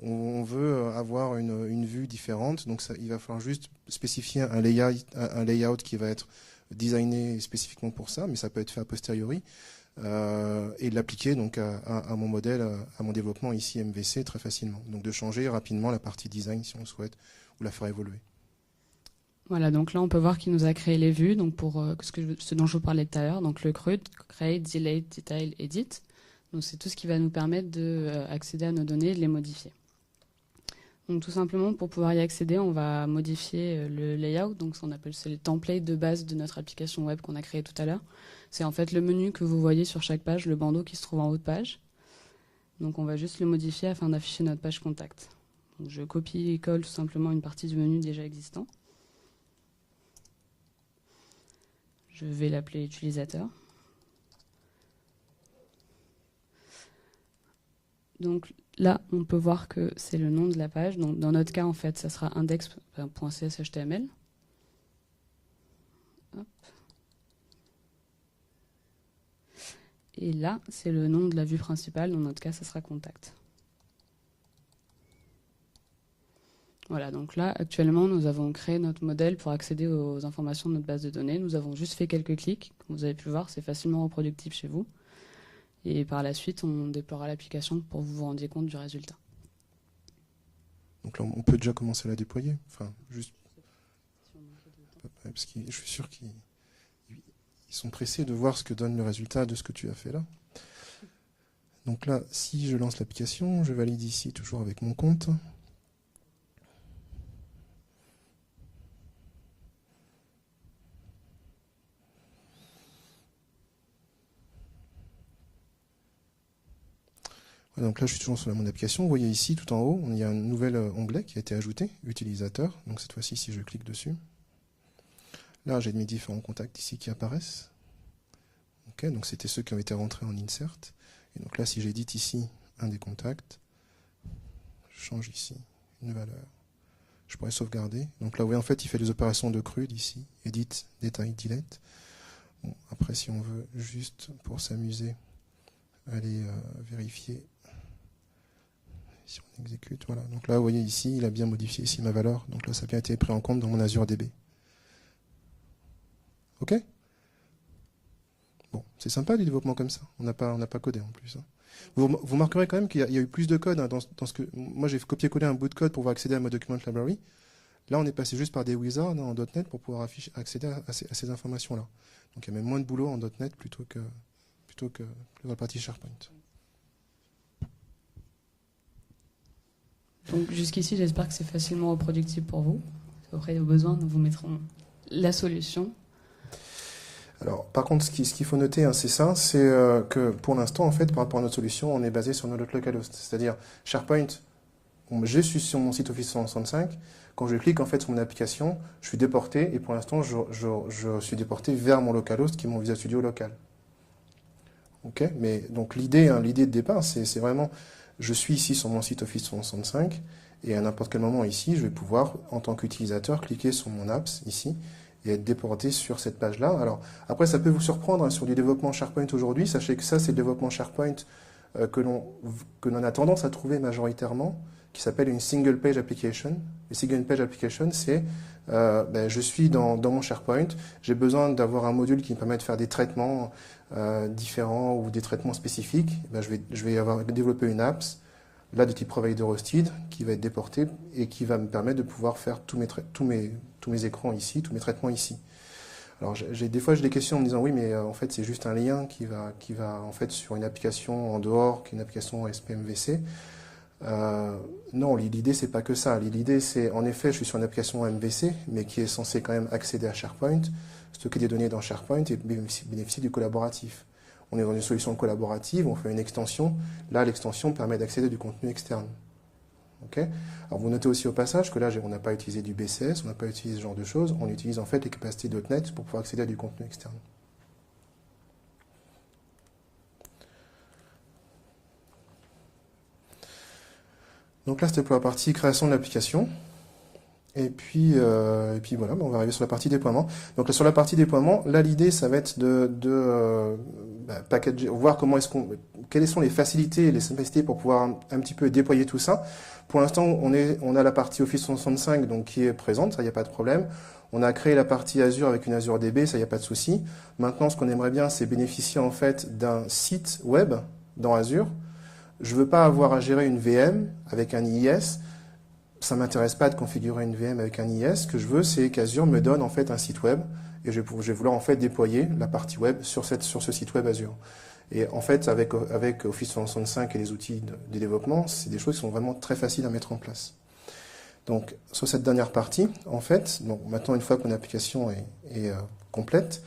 on veut avoir une vue différente, donc il va falloir juste spécifier un layout qui va être designé spécifiquement pour ça, mais ça peut être fait a posteriori, et de l'appliquer donc à mon modèle, à mon développement ici MVC très facilement. Donc de changer rapidement la partie design si on le souhaite, ou la faire évoluer. Voilà, donc là on peut voir qu'il nous a créé les vues, donc pour ce dont je vous parlais tout à l'heure, donc le CRUD, Create, Delete, Detail, Edit. Donc c'est tout ce qui va nous permettre d'accéder à nos données et de les modifier. Donc tout simplement pour pouvoir y accéder, on va modifier le layout, donc c'est le template de base de notre application web qu'on a créé tout à l'heure. C'est en fait le menu que vous voyez sur chaque page, le bandeau qui se trouve en haut de page. Donc on va juste le modifier afin d'afficher notre page contact. Donc je copie et colle tout simplement une partie du menu déjà existant. Je vais l'appeler utilisateur. Donc là, on peut voir que c'est le nom de la page. Donc dans notre cas, en fait, ça sera index.cshtml. Hop. Et là, c'est le nom de la vue principale. Dans notre cas, ça sera contact. Voilà, donc là, actuellement, nous avons créé notre modèle pour accéder aux informations de notre base de données. Nous avons juste fait quelques clics. Comme vous avez pu voir, c'est facilement reproductible chez vous. Et par la suite, on déploiera l'application pour que vous vous rendiez compte du résultat. Donc là, on peut déjà commencer à la déployer. Enfin, juste parce que je suis sûr qu'ils sont pressés de voir ce que donne le résultat de ce que tu as fait là. Donc là, si je lance l'application, je valide ici toujours avec mon compte. Donc là, je suis toujours sur mon application. Vous voyez ici, tout en haut, il y a un nouvel onglet qui a été ajouté, utilisateur. Donc cette fois-ci, si je clique dessus, là, j'ai mes différents contacts ici qui apparaissent. Okay, donc c'était ceux qui ont été rentrés en insert. Et donc là, si j'édite ici un des contacts, je change ici une valeur. Je pourrais sauvegarder. Donc là, vous voyez, en fait, il fait des opérations de CRUD ici. Edit, Detail, Delete. Bon, après, si on veut juste, pour s'amuser, aller vérifier. Si on exécute, voilà. Donc là, vous voyez ici, il a bien modifié ici ma valeur. Donc là, ça a bien été pris en compte dans mon Azure DB. OK? Bon, c'est sympa du développement comme ça. On n'a pas codé en plus. Hein. Vous remarquerez quand même qu'il y a eu plus de code hein, dans ce que. Moi, j'ai copié-collé un bout de code pour pouvoir accéder à ma document library. Là, on est passé juste par des wizards hein, en .NET pour pouvoir accéder à ces informations-là. Donc, il y a même moins de boulot en .NET plutôt que dans la partie SharePoint. Donc jusqu'ici, j'espère que c'est facilement reproductible pour vous. Auprès de vos besoins, nous vous mettrons la solution. Alors, par contre, ce qu'il faut noter, hein, c'est ça, c'est que pour l'instant, en fait, par rapport à notre solution, on est basé sur notre localhost. C'est-à-dire, SharePoint, je suis sur mon site Office 365. Quand je clique en fait sur mon application, je suis déporté et pour l'instant, je suis déporté vers mon localhost qui est mon Visual Studio local. Ok, mais donc l'idée de départ, c'est vraiment, je suis ici sur mon site Office 365 et à n'importe quel moment ici, je vais pouvoir, en tant qu'utilisateur, cliquer sur mon apps ici et être déporté sur cette page-là. Alors après, ça peut vous surprendre hein, sur du développement SharePoint aujourd'hui. Sachez que ça, c'est le développement SharePoint que l'on a tendance à trouver majoritairement, qui s'appelle une single page application. Une single page application, c'est je suis dans mon SharePoint, j'ai besoin d'avoir un module qui me permet de faire des traitements différents ou des traitements spécifiques. Je vais développer une apps là de type provider hosted, qui va être déporté et qui va me permettre de pouvoir faire tous mes écrans ici, tous mes traitements ici. Alors des fois j'ai des questions en me disant oui mais en fait c'est juste un lien qui va en fait sur une application en dehors qu'une application SPMVC. Non, l'idée c'est pas que ça. L'idée c'est en effet je suis sur une application MVC mais qui est censée quand même accéder à SharePoint, stocker des données dans SharePoint et bénéficier du collaboratif. On est dans une solution collaborative, on fait une extension. Là l'extension permet d'accéder à du contenu externe. Okay. Alors vous notez aussi au passage que là on n'a pas utilisé du BCS, on n'a pas utilisé ce genre de choses, on utilise en fait les capacités .NET pour pouvoir accéder à du contenu externe. Donc là c'était pour la partie création de l'application. Et puis voilà, on va arriver sur la partie déploiement. Donc là, sur la partie déploiement, là l'idée ça va être de packager, voir quelles sont les facilités et les simplicités pour pouvoir un petit peu déployer tout ça. Pour l'instant, on a la partie Office 365 donc, qui est présente, ça, il n'y a pas de problème. On a créé la partie Azure avec une Azure DB, ça, il n'y a pas de souci. Maintenant, ce qu'on aimerait bien, c'est bénéficier en fait d'un site web dans Azure. Je ne veux pas avoir à gérer une VM avec un IIS. Ça ne m'intéresse pas de configurer une VM avec un IIS. Ce que je veux, c'est qu'Azure me donne en fait un site web et je vais vouloir en fait déployer la partie web sur ce site web Azure. Et en fait, avec Office 365 et les outils de développement, c'est des choses qui sont vraiment très faciles à mettre en place. Donc, sur cette dernière partie, en fait, donc maintenant, une fois que mon application est complète,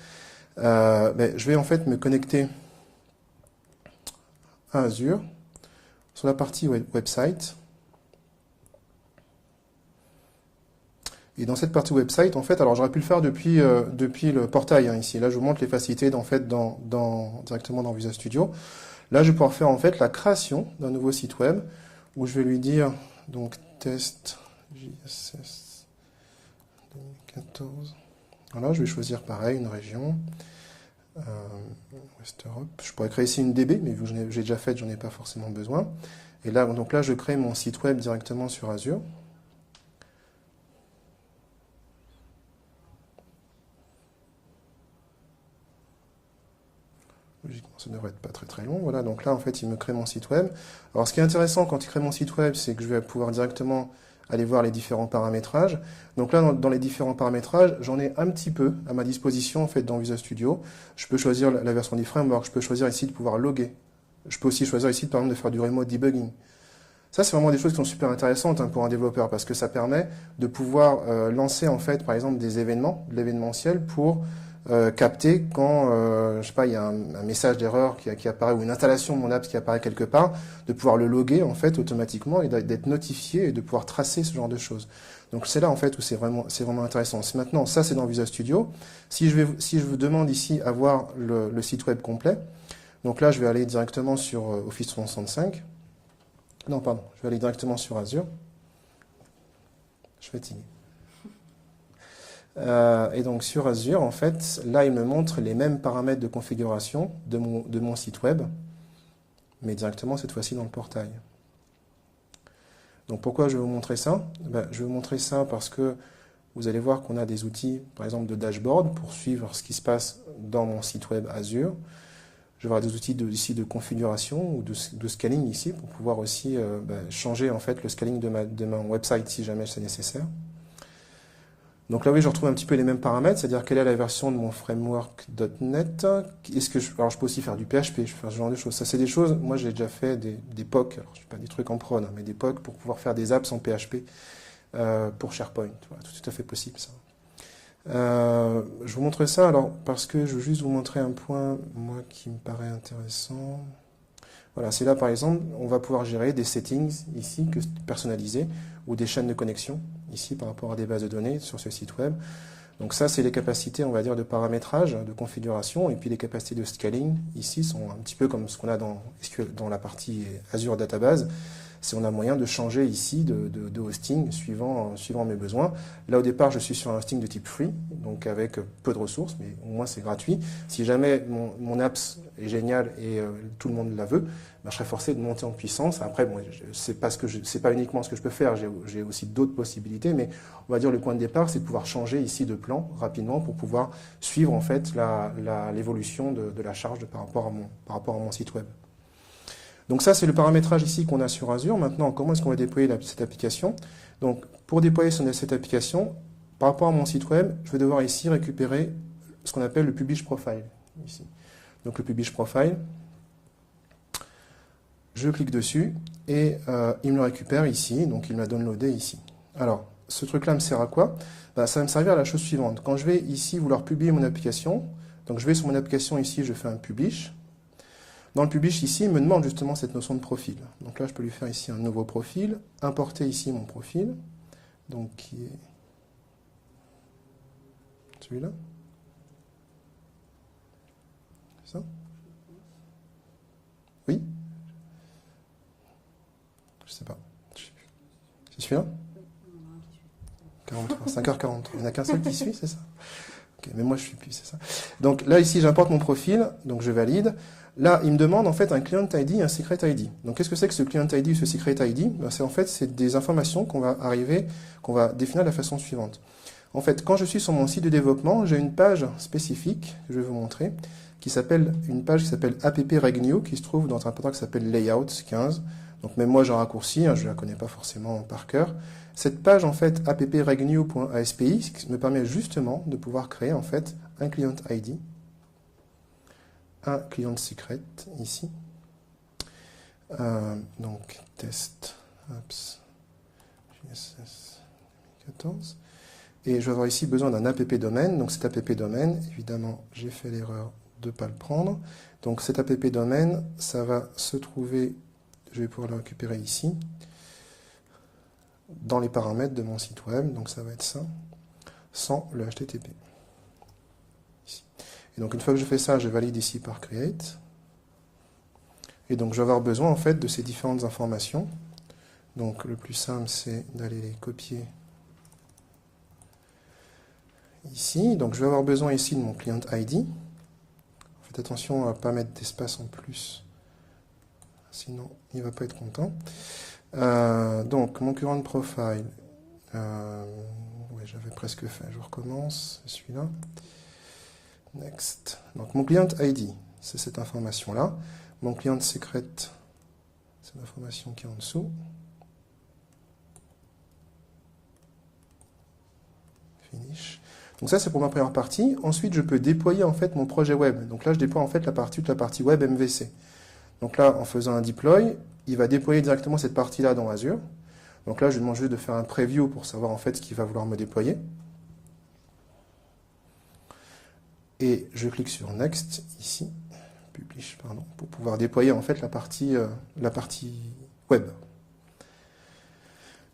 je vais en fait me connecter à Azure sur la partie website. Et dans cette partie website, en fait, alors j'aurais pu le faire depuis le portail ici. Là, je vous montre les facilités directement dans Visual Studio. Là, je vais pouvoir faire en fait la création d'un nouveau site web où je vais lui dire donc test JSS 2014. Voilà, je vais choisir pareil une région West Europe. Je pourrais créer ici une DB, mais vu que j'ai déjà fait, j'en ai pas forcément besoin. Et là, donc là, je crée mon site web directement sur Azure. Logiquement, ça ne devrait être pas très très long. Voilà, donc là, en fait, il me crée mon site web. Alors, ce qui est intéressant quand il crée mon site web, c'est que je vais pouvoir directement aller voir les différents paramétrages. Donc là, dans les différents paramétrages, j'en ai un petit peu à ma disposition, en fait, dans Visual Studio. Je peux choisir la version du framework, je peux choisir ici de pouvoir loguer. Je peux aussi choisir ici, par exemple, de faire du remote debugging. Ça, c'est vraiment des choses qui sont super intéressantes pour un développeur, parce que ça permet de pouvoir lancer, en fait, par exemple, des événements, de l'événementiel, pour capter quand, je sais pas, il y a un message d'erreur qui apparaît ou une installation de mon app qui apparaît quelque part, de pouvoir le loguer en fait automatiquement et d'être notifié et de pouvoir tracer ce genre de choses. Donc c'est là en fait où c'est vraiment intéressant. Maintenant, ça c'est dans Visual Studio. Si je vous demande ici à voir le site web complet, donc là je vais aller directement sur Office 365. Non, pardon, je vais aller directement sur Azure. Je suis fatigué. Et donc sur Azure, en fait, là, il me montre les mêmes paramètres de configuration de mon site web, mais directement cette fois-ci dans le portail. Donc pourquoi je vais vous montrer ça? Je vais vous montrer ça parce que vous allez voir qu'on a des outils, par exemple, de dashboard pour suivre ce qui se passe dans mon site web Azure. Je vais avoir des outils ici de configuration ou de scaling ici pour pouvoir aussi changer en fait le scaling de mon website si jamais c'est nécessaire. Donc là, oui, je retrouve un petit peu les mêmes paramètres, c'est-à-dire quelle est la version de mon framework.net. Alors, je peux aussi faire du PHP, je peux faire ce genre de choses. Ça, c'est des choses, moi, j'ai déjà fait des POC, alors je ne fais pas des trucs en prod, mais des POC pour pouvoir faire des apps en PHP pour SharePoint. Voilà, tout à fait possible, ça. Je vous montre ça, alors, parce que je veux juste vous montrer un point, moi, qui me paraît intéressant. Voilà, c'est là, par exemple, on va pouvoir gérer des settings, ici, personnalisés, ou des chaînes de connexion, ici, par rapport à des bases de données sur ce site web. Donc ça, c'est les capacités, on va dire, de paramétrage, de configuration, et puis les capacités de scaling, ici, sont un petit peu comme ce qu'on a dans la partie Azure Database. C'est on a moyen de changer ici de hosting suivant mes besoins. Là, au départ, je suis sur un hosting de type free, donc avec peu de ressources, mais au moins c'est gratuit. Si jamais mon apps est génial et tout le monde la veut, je serai forcé de monter en puissance. Après, bon, c'est pas uniquement ce que je peux faire, j'ai aussi d'autres possibilités, mais on va dire le point de départ, c'est de pouvoir changer ici de plan rapidement pour pouvoir suivre en fait l'évolution de la charge par rapport à mon site web. Donc ça, c'est le paramétrage ici qu'on a sur Azure. Maintenant, comment est-ce qu'on va déployer cette application? Donc, pour déployer cette application, par rapport à mon site web, je vais devoir ici récupérer ce qu'on appelle le Publish Profile. Ici. Donc, le Publish Profile, je clique dessus et il me le récupère ici. Donc, il me l'a downloadé ici. Alors, ce truc-là me sert à quoi? Ben, ça va me servir à la chose suivante. Quand je vais ici vouloir publier mon application, donc je vais sur mon application ici, je fais un Publish. Dans le Publish, ici, il me demande justement cette notion de profil. Donc là, je peux lui faire ici un nouveau profil, importer ici mon profil, donc qui est celui-là. C'est ça? Oui? Je sais pas. C'est celui-là? 43, 5h43. Il n'y en a qu'un seul qui suit, c'est ça? Ok, mais moi je suis plus, c'est ça. Donc là, ici, j'importe mon profil, donc je valide. Là, il me demande en fait un client ID et un secret ID. Donc qu'est-ce que c'est que ce client ID ou ce secret ID? Ben, c'est des informations qu'on va définir de la façon suivante. En fait, quand je suis sur mon site de développement, j'ai une page spécifique que je vais vous montrer, une page qui s'appelle app regnew, qui se trouve dans un portail qui s'appelle Layouts 15. Donc même moi, j'en raccourcis, je ne la connais pas forcément par cœur. Cette page, en fait, appregnew.aspi, me permet justement de pouvoir créer en fait un client ID, un client secret ici. Donc test apps GSS 2014. Et je vais avoir ici besoin d'un app domaine. Donc cet app domaine, évidemment, j'ai fait l'erreur de ne pas le prendre. Donc cet app domaine, ça va se trouver, je vais pouvoir le récupérer ici, dans les paramètres de mon site web. Donc ça va être ça, sans le HTTP. Ici. Et donc une fois que je fais ça, je valide ici par create. Et donc je vais avoir besoin en fait de ces différentes informations. Donc le plus simple, c'est d'aller les copier ici. Donc je vais avoir besoin ici de mon client ID. Faites attention à ne pas mettre d'espace en plus, sinon il ne va pas être content. Donc mon current profile, oui, j'avais presque fait, je recommence, c'est celui-là. Next. Donc mon client ID, c'est cette information-là. Mon client secret, c'est l'information qui est en dessous. Finish. Donc ça, c'est pour ma première partie. Ensuite, je peux déployer en fait mon projet web. Donc là, je déploie en fait toute la partie web MVC. Donc là, en faisant un deploy, il va déployer directement cette partie-là dans Azure. Donc là, je lui demande juste de faire un preview pour savoir en fait ce qu'il va vouloir me déployer. Et je clique sur Next ici, Publish, pardon, pour pouvoir déployer en fait la partie web.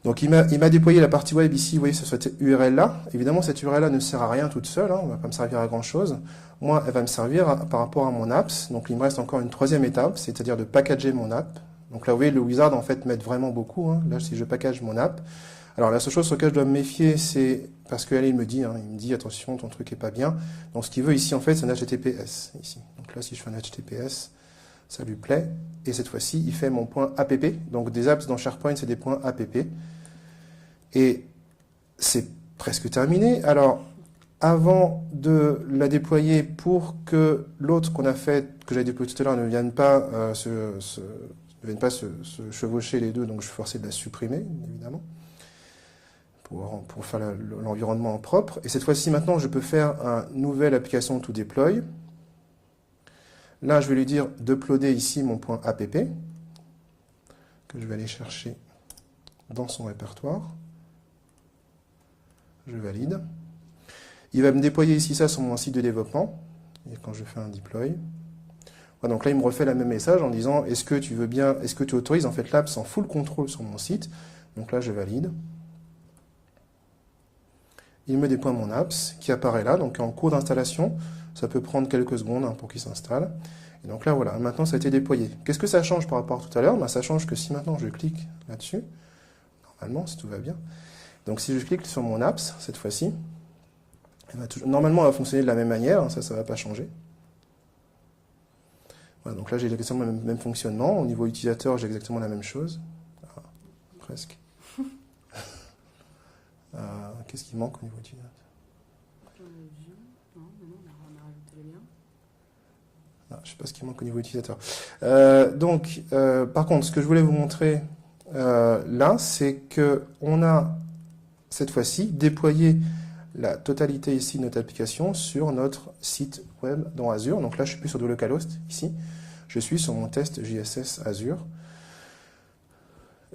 Donc il m'a déployé la partie web ici, vous voyez, sur cette URL-là. Évidemment, cette URL-là ne sert à rien toute seule, elle ne va pas me servir à grand-chose. Moi, elle va me servir par rapport à mon apps. Donc il me reste encore une troisième étape, c'est-à-dire de packager mon app. Donc là, vous voyez, le wizard, en fait, m'aide vraiment beaucoup. Là, si je package mon app. Alors la seule chose sur laquelle je dois me méfier, c'est parce que il me dit, attention, ton truc est pas bien. Donc ce qu'il veut ici, en fait, c'est un HTTPS. Ici. Donc là, si je fais un HTTPS, ça lui plaît. Et cette fois-ci, il fait mon point app. Donc des apps dans SharePoint, c'est des points app. Et c'est presque terminé. Alors, avant de la déployer pour que l'autre qu'on a fait, que j'avais déployé tout à l'heure, ne vienne pas se chevaucher les deux, donc je suis forcé de la supprimer, évidemment, pour faire l'environnement propre. Et cette fois-ci, maintenant, je peux faire une nouvelle application to deploy. Là, je vais lui dire d'uploader ici mon point app, que je vais aller chercher dans son répertoire. Je valide. Il va me déployer ici ça sur mon site de développement. Et quand je fais un deploy, voilà, donc là il me refait le même message en disant est-ce que tu autorises en fait l'apps en full contrôle sur mon site. Donc là je valide. Il me déploie mon apps qui apparaît là, donc en cours d'installation. Ça peut prendre quelques secondes pour qu'il s'installe. Et donc là voilà, maintenant ça a été déployé. Qu'est-ce que ça change par rapport à tout à l'heure? Ça change que si maintenant je clique là-dessus, normalement si tout va bien. Donc si je clique sur mon apps, cette fois-ci, normalement elle va fonctionner de la même manière, ça ne va pas changer. Voilà, donc là j'ai exactement le même fonctionnement, au niveau utilisateur j'ai exactement la même chose. Ah, presque. Qu'est-ce qui manque au niveau utilisateur? Ah, je ne sais pas ce qui manque au niveau utilisateur. Par contre, ce que je voulais vous montrer là, c'est qu'on a cette fois-ci déployé la totalité ici de notre application sur notre site web dans Azure. Donc là, je ne suis plus sur de localhost ici. Je suis sur mon test JSS Azure.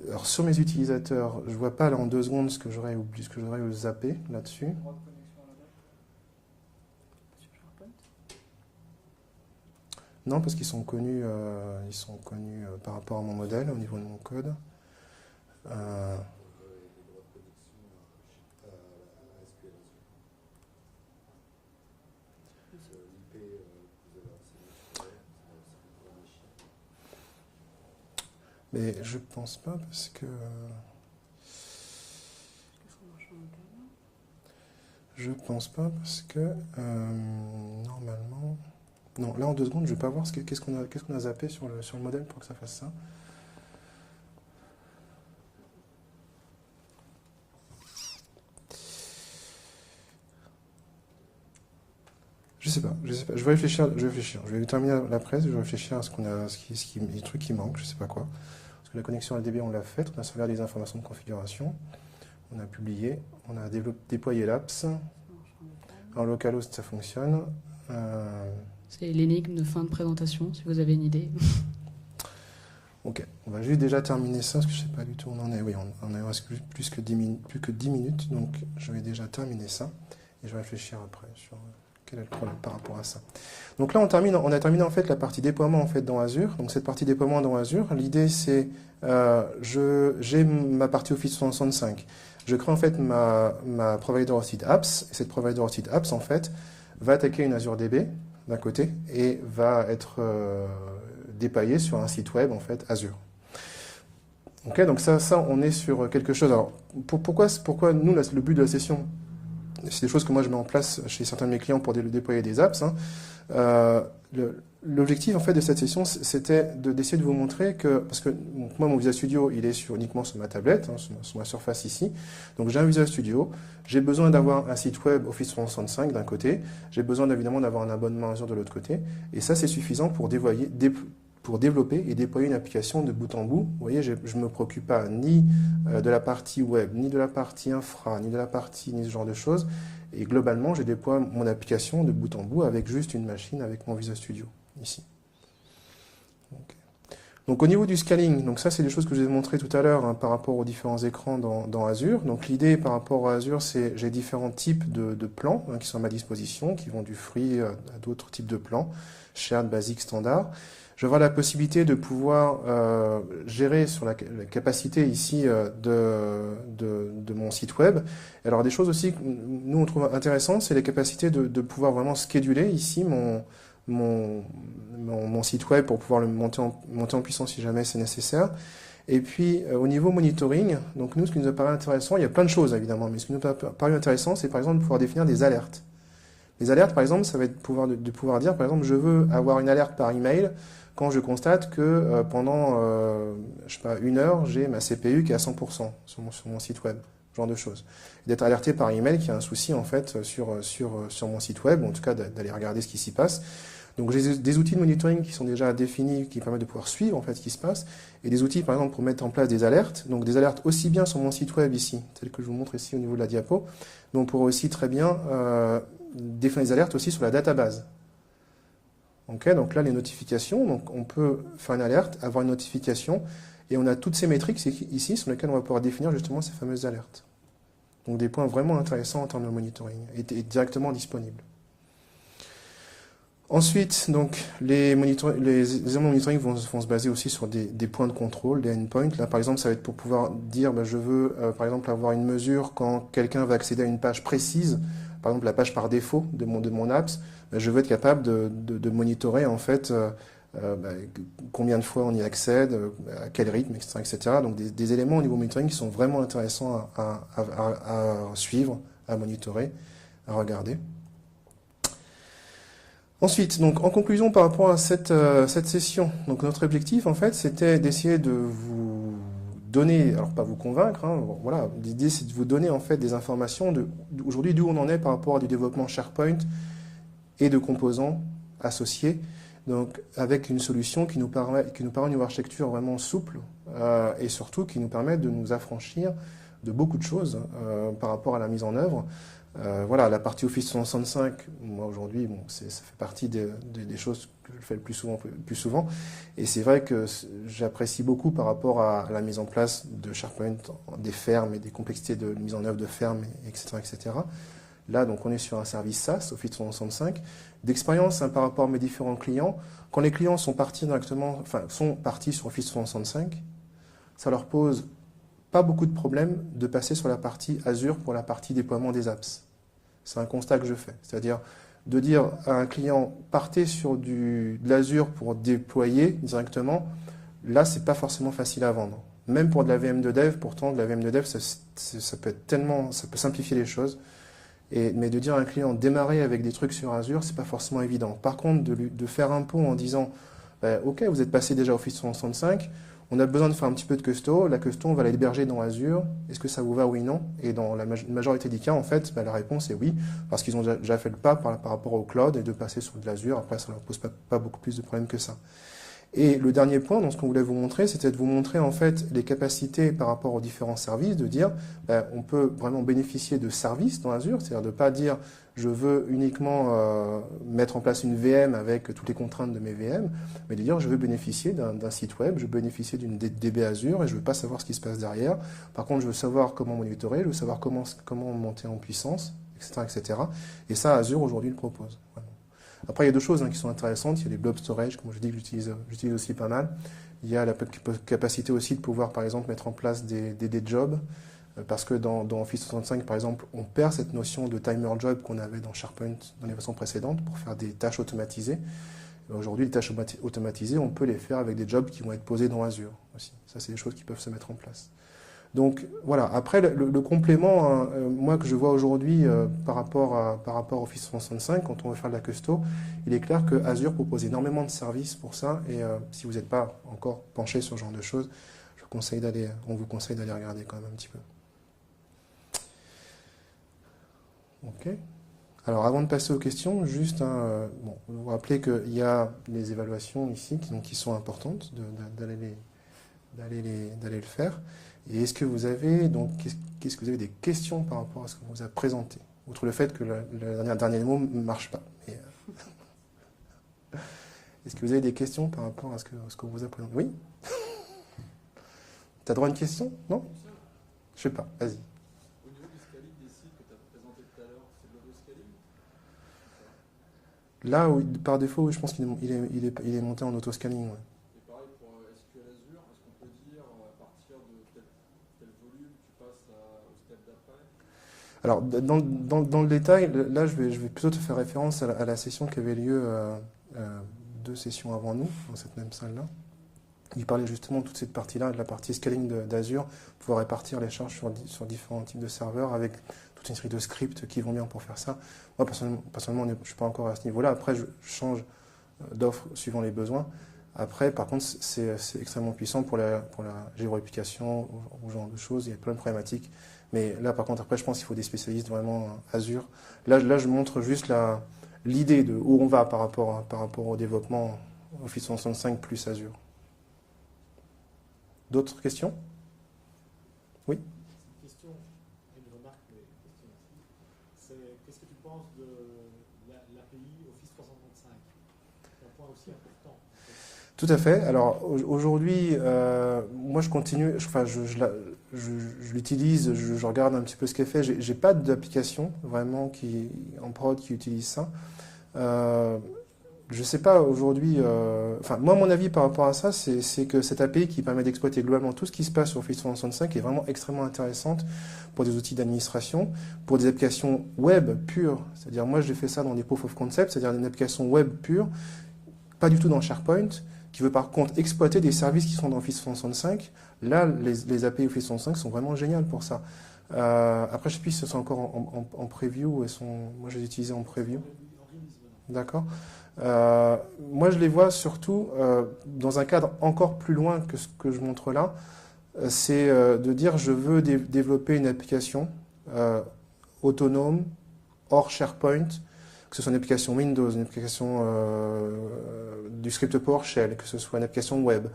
Alors sur mes utilisateurs, je ne vois pas là en 2 secondes ce que j'aurais zappé là-dessus. Non, parce qu'ils sont connus, par rapport à mon modèle au niveau de mon code. Mais je pense pas parce que... normalement... Non, là en 2 secondes, je vais pas voir qu'est-ce qu'on a zappé sur le modèle pour que ça fasse ça. Je sais pas. Je vais réfléchir. Je vais terminer la presse, je vais réfléchir à les trucs qui manquent, je sais pas quoi. Parce que la connexion LDB, on l'a faite, on a sauvegardé des informations de configuration, on a publié, on a déployé l'apps. En localhost, ça fonctionne. C'est l'énigme de fin de présentation, si vous avez une idée. Ok, on va juste déjà terminer ça, parce que je ne sais pas du tout où on en est. Oui, on a plus que 10 minutes, donc je vais déjà terminer ça, et je vais réfléchir après sur quel est le problème par rapport à ça. Donc là, on a terminé en fait la partie déploiement en fait dans Azure. Donc cette partie déploiement dans Azure, l'idée c'est, j'ai ma partie Office 365. Je crée en fait ma provider hosted apps, et cette provider hosted apps en fait va attaquer une Azure DB d'un côté et va être dépaillée sur un site web en fait Azure. Ok, donc ça on est sur quelque chose. Alors pourquoi nous le but de la session, c'est des choses que moi je mets en place chez certains de mes clients pour déployer des apps. L'objectif en fait de cette session, c'était d'essayer de vous montrer que, parce que moi mon Visual Studio il est uniquement sur ma tablette, sur ma surface ici, donc j'ai un Visual Studio, j'ai besoin d'avoir un site web Office 365 d'un côté, j'ai besoin évidemment d'avoir un abonnement Azure de l'autre côté, et ça c'est suffisant pour développer et déployer une application de bout en bout. Vous voyez, je ne me préoccupe pas ni de la partie web, ni de la partie infra, ni ce genre de choses, et globalement je déploie mon application de bout en bout avec juste une machine avec mon Visual Studio. Ici. Donc au niveau du scaling, donc ça c'est des choses que je vous ai montré tout à l'heure par rapport aux différents écrans dans Azure. Donc l'idée par rapport à Azure, c'est j'ai différents types de plans qui sont à ma disposition, qui vont du free à d'autres types de plans, shared, basic, standard. Je vais avoir la possibilité de pouvoir gérer sur la capacité ici de mon site web. Alors des choses aussi que nous on trouve intéressantes, c'est les capacités de pouvoir vraiment scheduler ici mon site web pour pouvoir le monter en puissance si jamais c'est nécessaire. Et puis au niveau monitoring, donc nous ce qui nous apparaît intéressant, il y a plein de choses évidemment, mais ce qui nous apparaît intéressant, c'est par exemple de pouvoir définir des alertes. Les alertes par exemple, ça va être de pouvoir dire par exemple je veux avoir une alerte par email quand je constate que pendant je sais pas, 1 heure, j'ai ma CPU qui est à 100% sur mon site web, ce genre de choses. D'être alerté par email qu'il y a un souci en fait sur mon site web, ou en tout cas d'aller regarder ce qui s'y passe. Donc j'ai des outils de monitoring qui sont déjà définis, qui permettent de pouvoir suivre en fait ce qui se passe, et des outils par exemple pour mettre en place des alertes, donc des alertes aussi bien sur mon site web ici, tel que je vous montre ici au niveau de la diapo, mais on pourrait aussi très bien définir des alertes aussi sur la database. Okay, donc là les notifications, donc on peut faire une alerte, avoir une notification, et on a toutes ces métriques ici sur lesquelles on va pouvoir définir justement ces fameuses alertes. Donc des points vraiment intéressants en termes de monitoring, et directement disponibles. Ensuite, donc, les éléments de monitoring vont se baser aussi sur des points de contrôle, des endpoints. Là, par exemple, ça va être pour pouvoir dire, je veux, par exemple, avoir une mesure quand quelqu'un va accéder à une page précise, par exemple, la page par défaut de mon apps, je veux être capable de monitorer, en fait, combien de fois on y accède, à quel rythme, etc., etc. Donc, des éléments au niveau monitoring qui sont vraiment intéressants à suivre, à monitorer, à regarder. Ensuite, donc en conclusion par rapport à cette session, donc notre objectif en fait c'était d'essayer de vous donner, alors pas vous convaincre, voilà, l'idée c'est de vous donner en fait des informations aujourd'hui d'où on en est par rapport à du développement SharePoint et de composants associés Donc, avec une solution qui nous permet une architecture vraiment souple et surtout qui nous permet de nous affranchir de beaucoup de choses par rapport à la mise en œuvre. Voilà, la partie Office 365, moi aujourd'hui, bon, ça fait partie des choses que je fais le plus souvent. Et c'est vrai que j'apprécie beaucoup par rapport à la mise en place de SharePoint, des fermes et des complexités de mise en œuvre de fermes, etc., etc. Là, donc, on est sur un service SaaS, Office 365. D'expérience par rapport à mes différents clients, quand les clients sont partis sur Office 365, ça leur pose pas beaucoup de problèmes de passer sur la partie Azure pour la partie déploiement des apps. C'est un constat que je fais. C'est-à-dire de dire à un client, partez sur de l'Azure pour déployer directement, là, c'est pas forcément facile à vendre. Même pour de la VM de dev, pourtant, de la VM de dev, ça peut simplifier les choses. Mais de dire à un client, démarrer avec des trucs sur Azure, c'est pas forcément évident. Par contre, de faire un pont en disant, OK, vous êtes passé déjà Office 365, on a besoin de faire un petit peu de custo. La custo, on va l'héberger dans Azure. Est-ce que ça vous va, oui ou non? Et dans la majorité des cas, en fait, la réponse est oui, parce qu'ils ont déjà fait le pas par rapport au cloud et de passer sur de l'Azure. Après, ça ne leur pose pas beaucoup plus de problèmes que ça. Et le dernier point, dans ce qu'on voulait vous montrer, c'était de vous montrer en fait les capacités par rapport aux différents services, de dire on peut vraiment bénéficier de services dans Azure, c'est-à-dire de ne pas dire je veux uniquement mettre en place une VM avec toutes les contraintes de mes VM, mais de dire je veux bénéficier d'un site web, je veux bénéficier d'une DB Azure et je ne veux pas savoir ce qui se passe derrière. Par contre, je veux savoir comment monitorer, je veux savoir comment monter en puissance, etc., etc. Et ça, Azure aujourd'hui le propose. Voilà. Après, il y a deux choses qui sont intéressantes. Il y a les blob storage, comme je dis, que j'utilise aussi pas mal. Il y a la capacité aussi de pouvoir, par exemple, mettre en place des jobs. Parce que dans Office 365, par exemple, on perd cette notion de timer job qu'on avait dans SharePoint dans les versions précédentes pour faire des tâches automatisées. Aujourd'hui, les tâches automatisées, on peut les faire avec des jobs qui vont être posés dans Azure aussi. Ça, c'est des choses qui peuvent se mettre en place. Donc voilà, après le complément, moi que je vois aujourd'hui par rapport à Office 365, quand on veut faire de la custo, il est clair que Azure propose énormément de services pour ça, et si vous n'êtes pas encore penché sur ce genre de choses, on vous conseille d'aller regarder quand même un petit peu. Ok. Alors avant de passer aux questions, juste vous rappelez qu'il y a les évaluations ici qui sont importantes, d'aller le faire. Et est-ce que vous avez des questions par rapport à ce qu'on vous a présenté, outre le fait que le dernier mot ne marche pas. Est-ce que vous avez des questions par rapport à ce qu'on vous a présenté? Oui. Tu as droit à une question? Non? Je sais pas, vas-y. Au niveau du scaling des sites que tu as présenté tout à l'heure, c'est de l'auto-scaling? Là, oui, par défaut, je pense qu'il est monté en auto-scaling. Ouais. Et pareil pour SQL Azure, est-ce qu'on peut dire à partir de tel volume, tu passes au step d'après? Alors, dans le détail, là, je vais plutôt te faire référence à la session qui avait lieu 2 sessions avant nous, dans cette même salle-là. Il parlait justement de toute cette partie-là, de la partie scaling d'Azure, pouvoir répartir les charges sur différents types de serveurs avec toute une série de scripts qui vont bien pour faire ça. Moi, personnellement, je ne suis pas encore à ce niveau-là. Après, je change d'offre suivant les besoins. Après, par contre, c'est extrêmement puissant pour la géoréplication, ou ce genre de choses. Il y a plein de problématiques. Mais là, par contre, après, je pense qu'il faut des spécialistes vraiment Azure. Là, je montre juste l'idée de où on va par rapport au développement Office 365 plus Azure. D'autres questions? Oui? Une question, une remarque, mais une question aussi. C'est qu'est-ce que tu penses de l'API Office 365? C'est un point aussi important. Tout à fait. Alors aujourd'hui, moi je continue, je l'utilise, je regarde un petit peu ce qu'elle fait. J'ai pas d'application vraiment en prod qui utilise ça. Je sais pas aujourd'hui. Moi, mon avis par rapport à ça, c'est que cette API qui permet d'exploiter globalement tout ce qui se passe sur Office 365 est vraiment extrêmement intéressante pour des outils d'administration, pour des applications web pures. C'est-à-dire, moi, j'ai fait ça dans des proof of concept, c'est-à-dire une application web pure, pas du tout dans SharePoint, qui veut par contre exploiter des services qui sont dans Office 365. Là, les API Office 365 sont vraiment géniales pour ça. Après, je sais plus si elles sont encore en preview ou moi, je les utilisais en preview. D'accord. Moi, je les vois surtout dans un cadre encore plus loin que ce que je montre là. C'est de dire je veux développer une application autonome, hors SharePoint, que ce soit une application Windows, une application du script PowerShell, que ce soit une application web,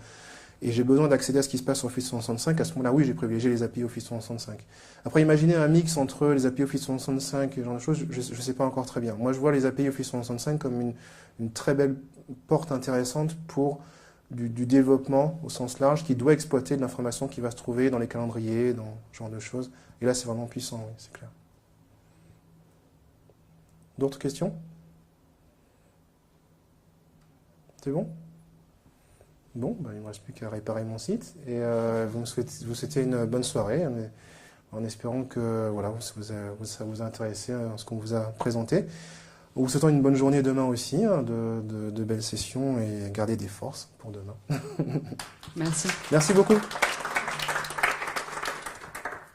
et j'ai besoin d'accéder à ce qui se passe sur Office 365, à ce moment-là, oui, j'ai privilégié les API Office 365. Après, imaginez un mix entre les API Office 365 et ce genre de choses, je ne sais pas encore très bien. Moi, je vois les API Office 365 comme une très belle porte intéressante pour du développement au sens large qui doit exploiter de l'information qui va se trouver dans les calendriers, dans ce genre de choses. Et là, c'est vraiment puissant, oui, c'est clair. D'autres questions? C'est bon? Bon, ben, il ne me reste plus qu'à réparer mon site. Et vous souhaitez une bonne soirée, en espérant que voilà, ça vous a intéressé ce qu'on vous a présenté. En vous souhaitant une bonne journée demain aussi, de belles sessions et gardez des forces pour demain. Merci. Merci beaucoup.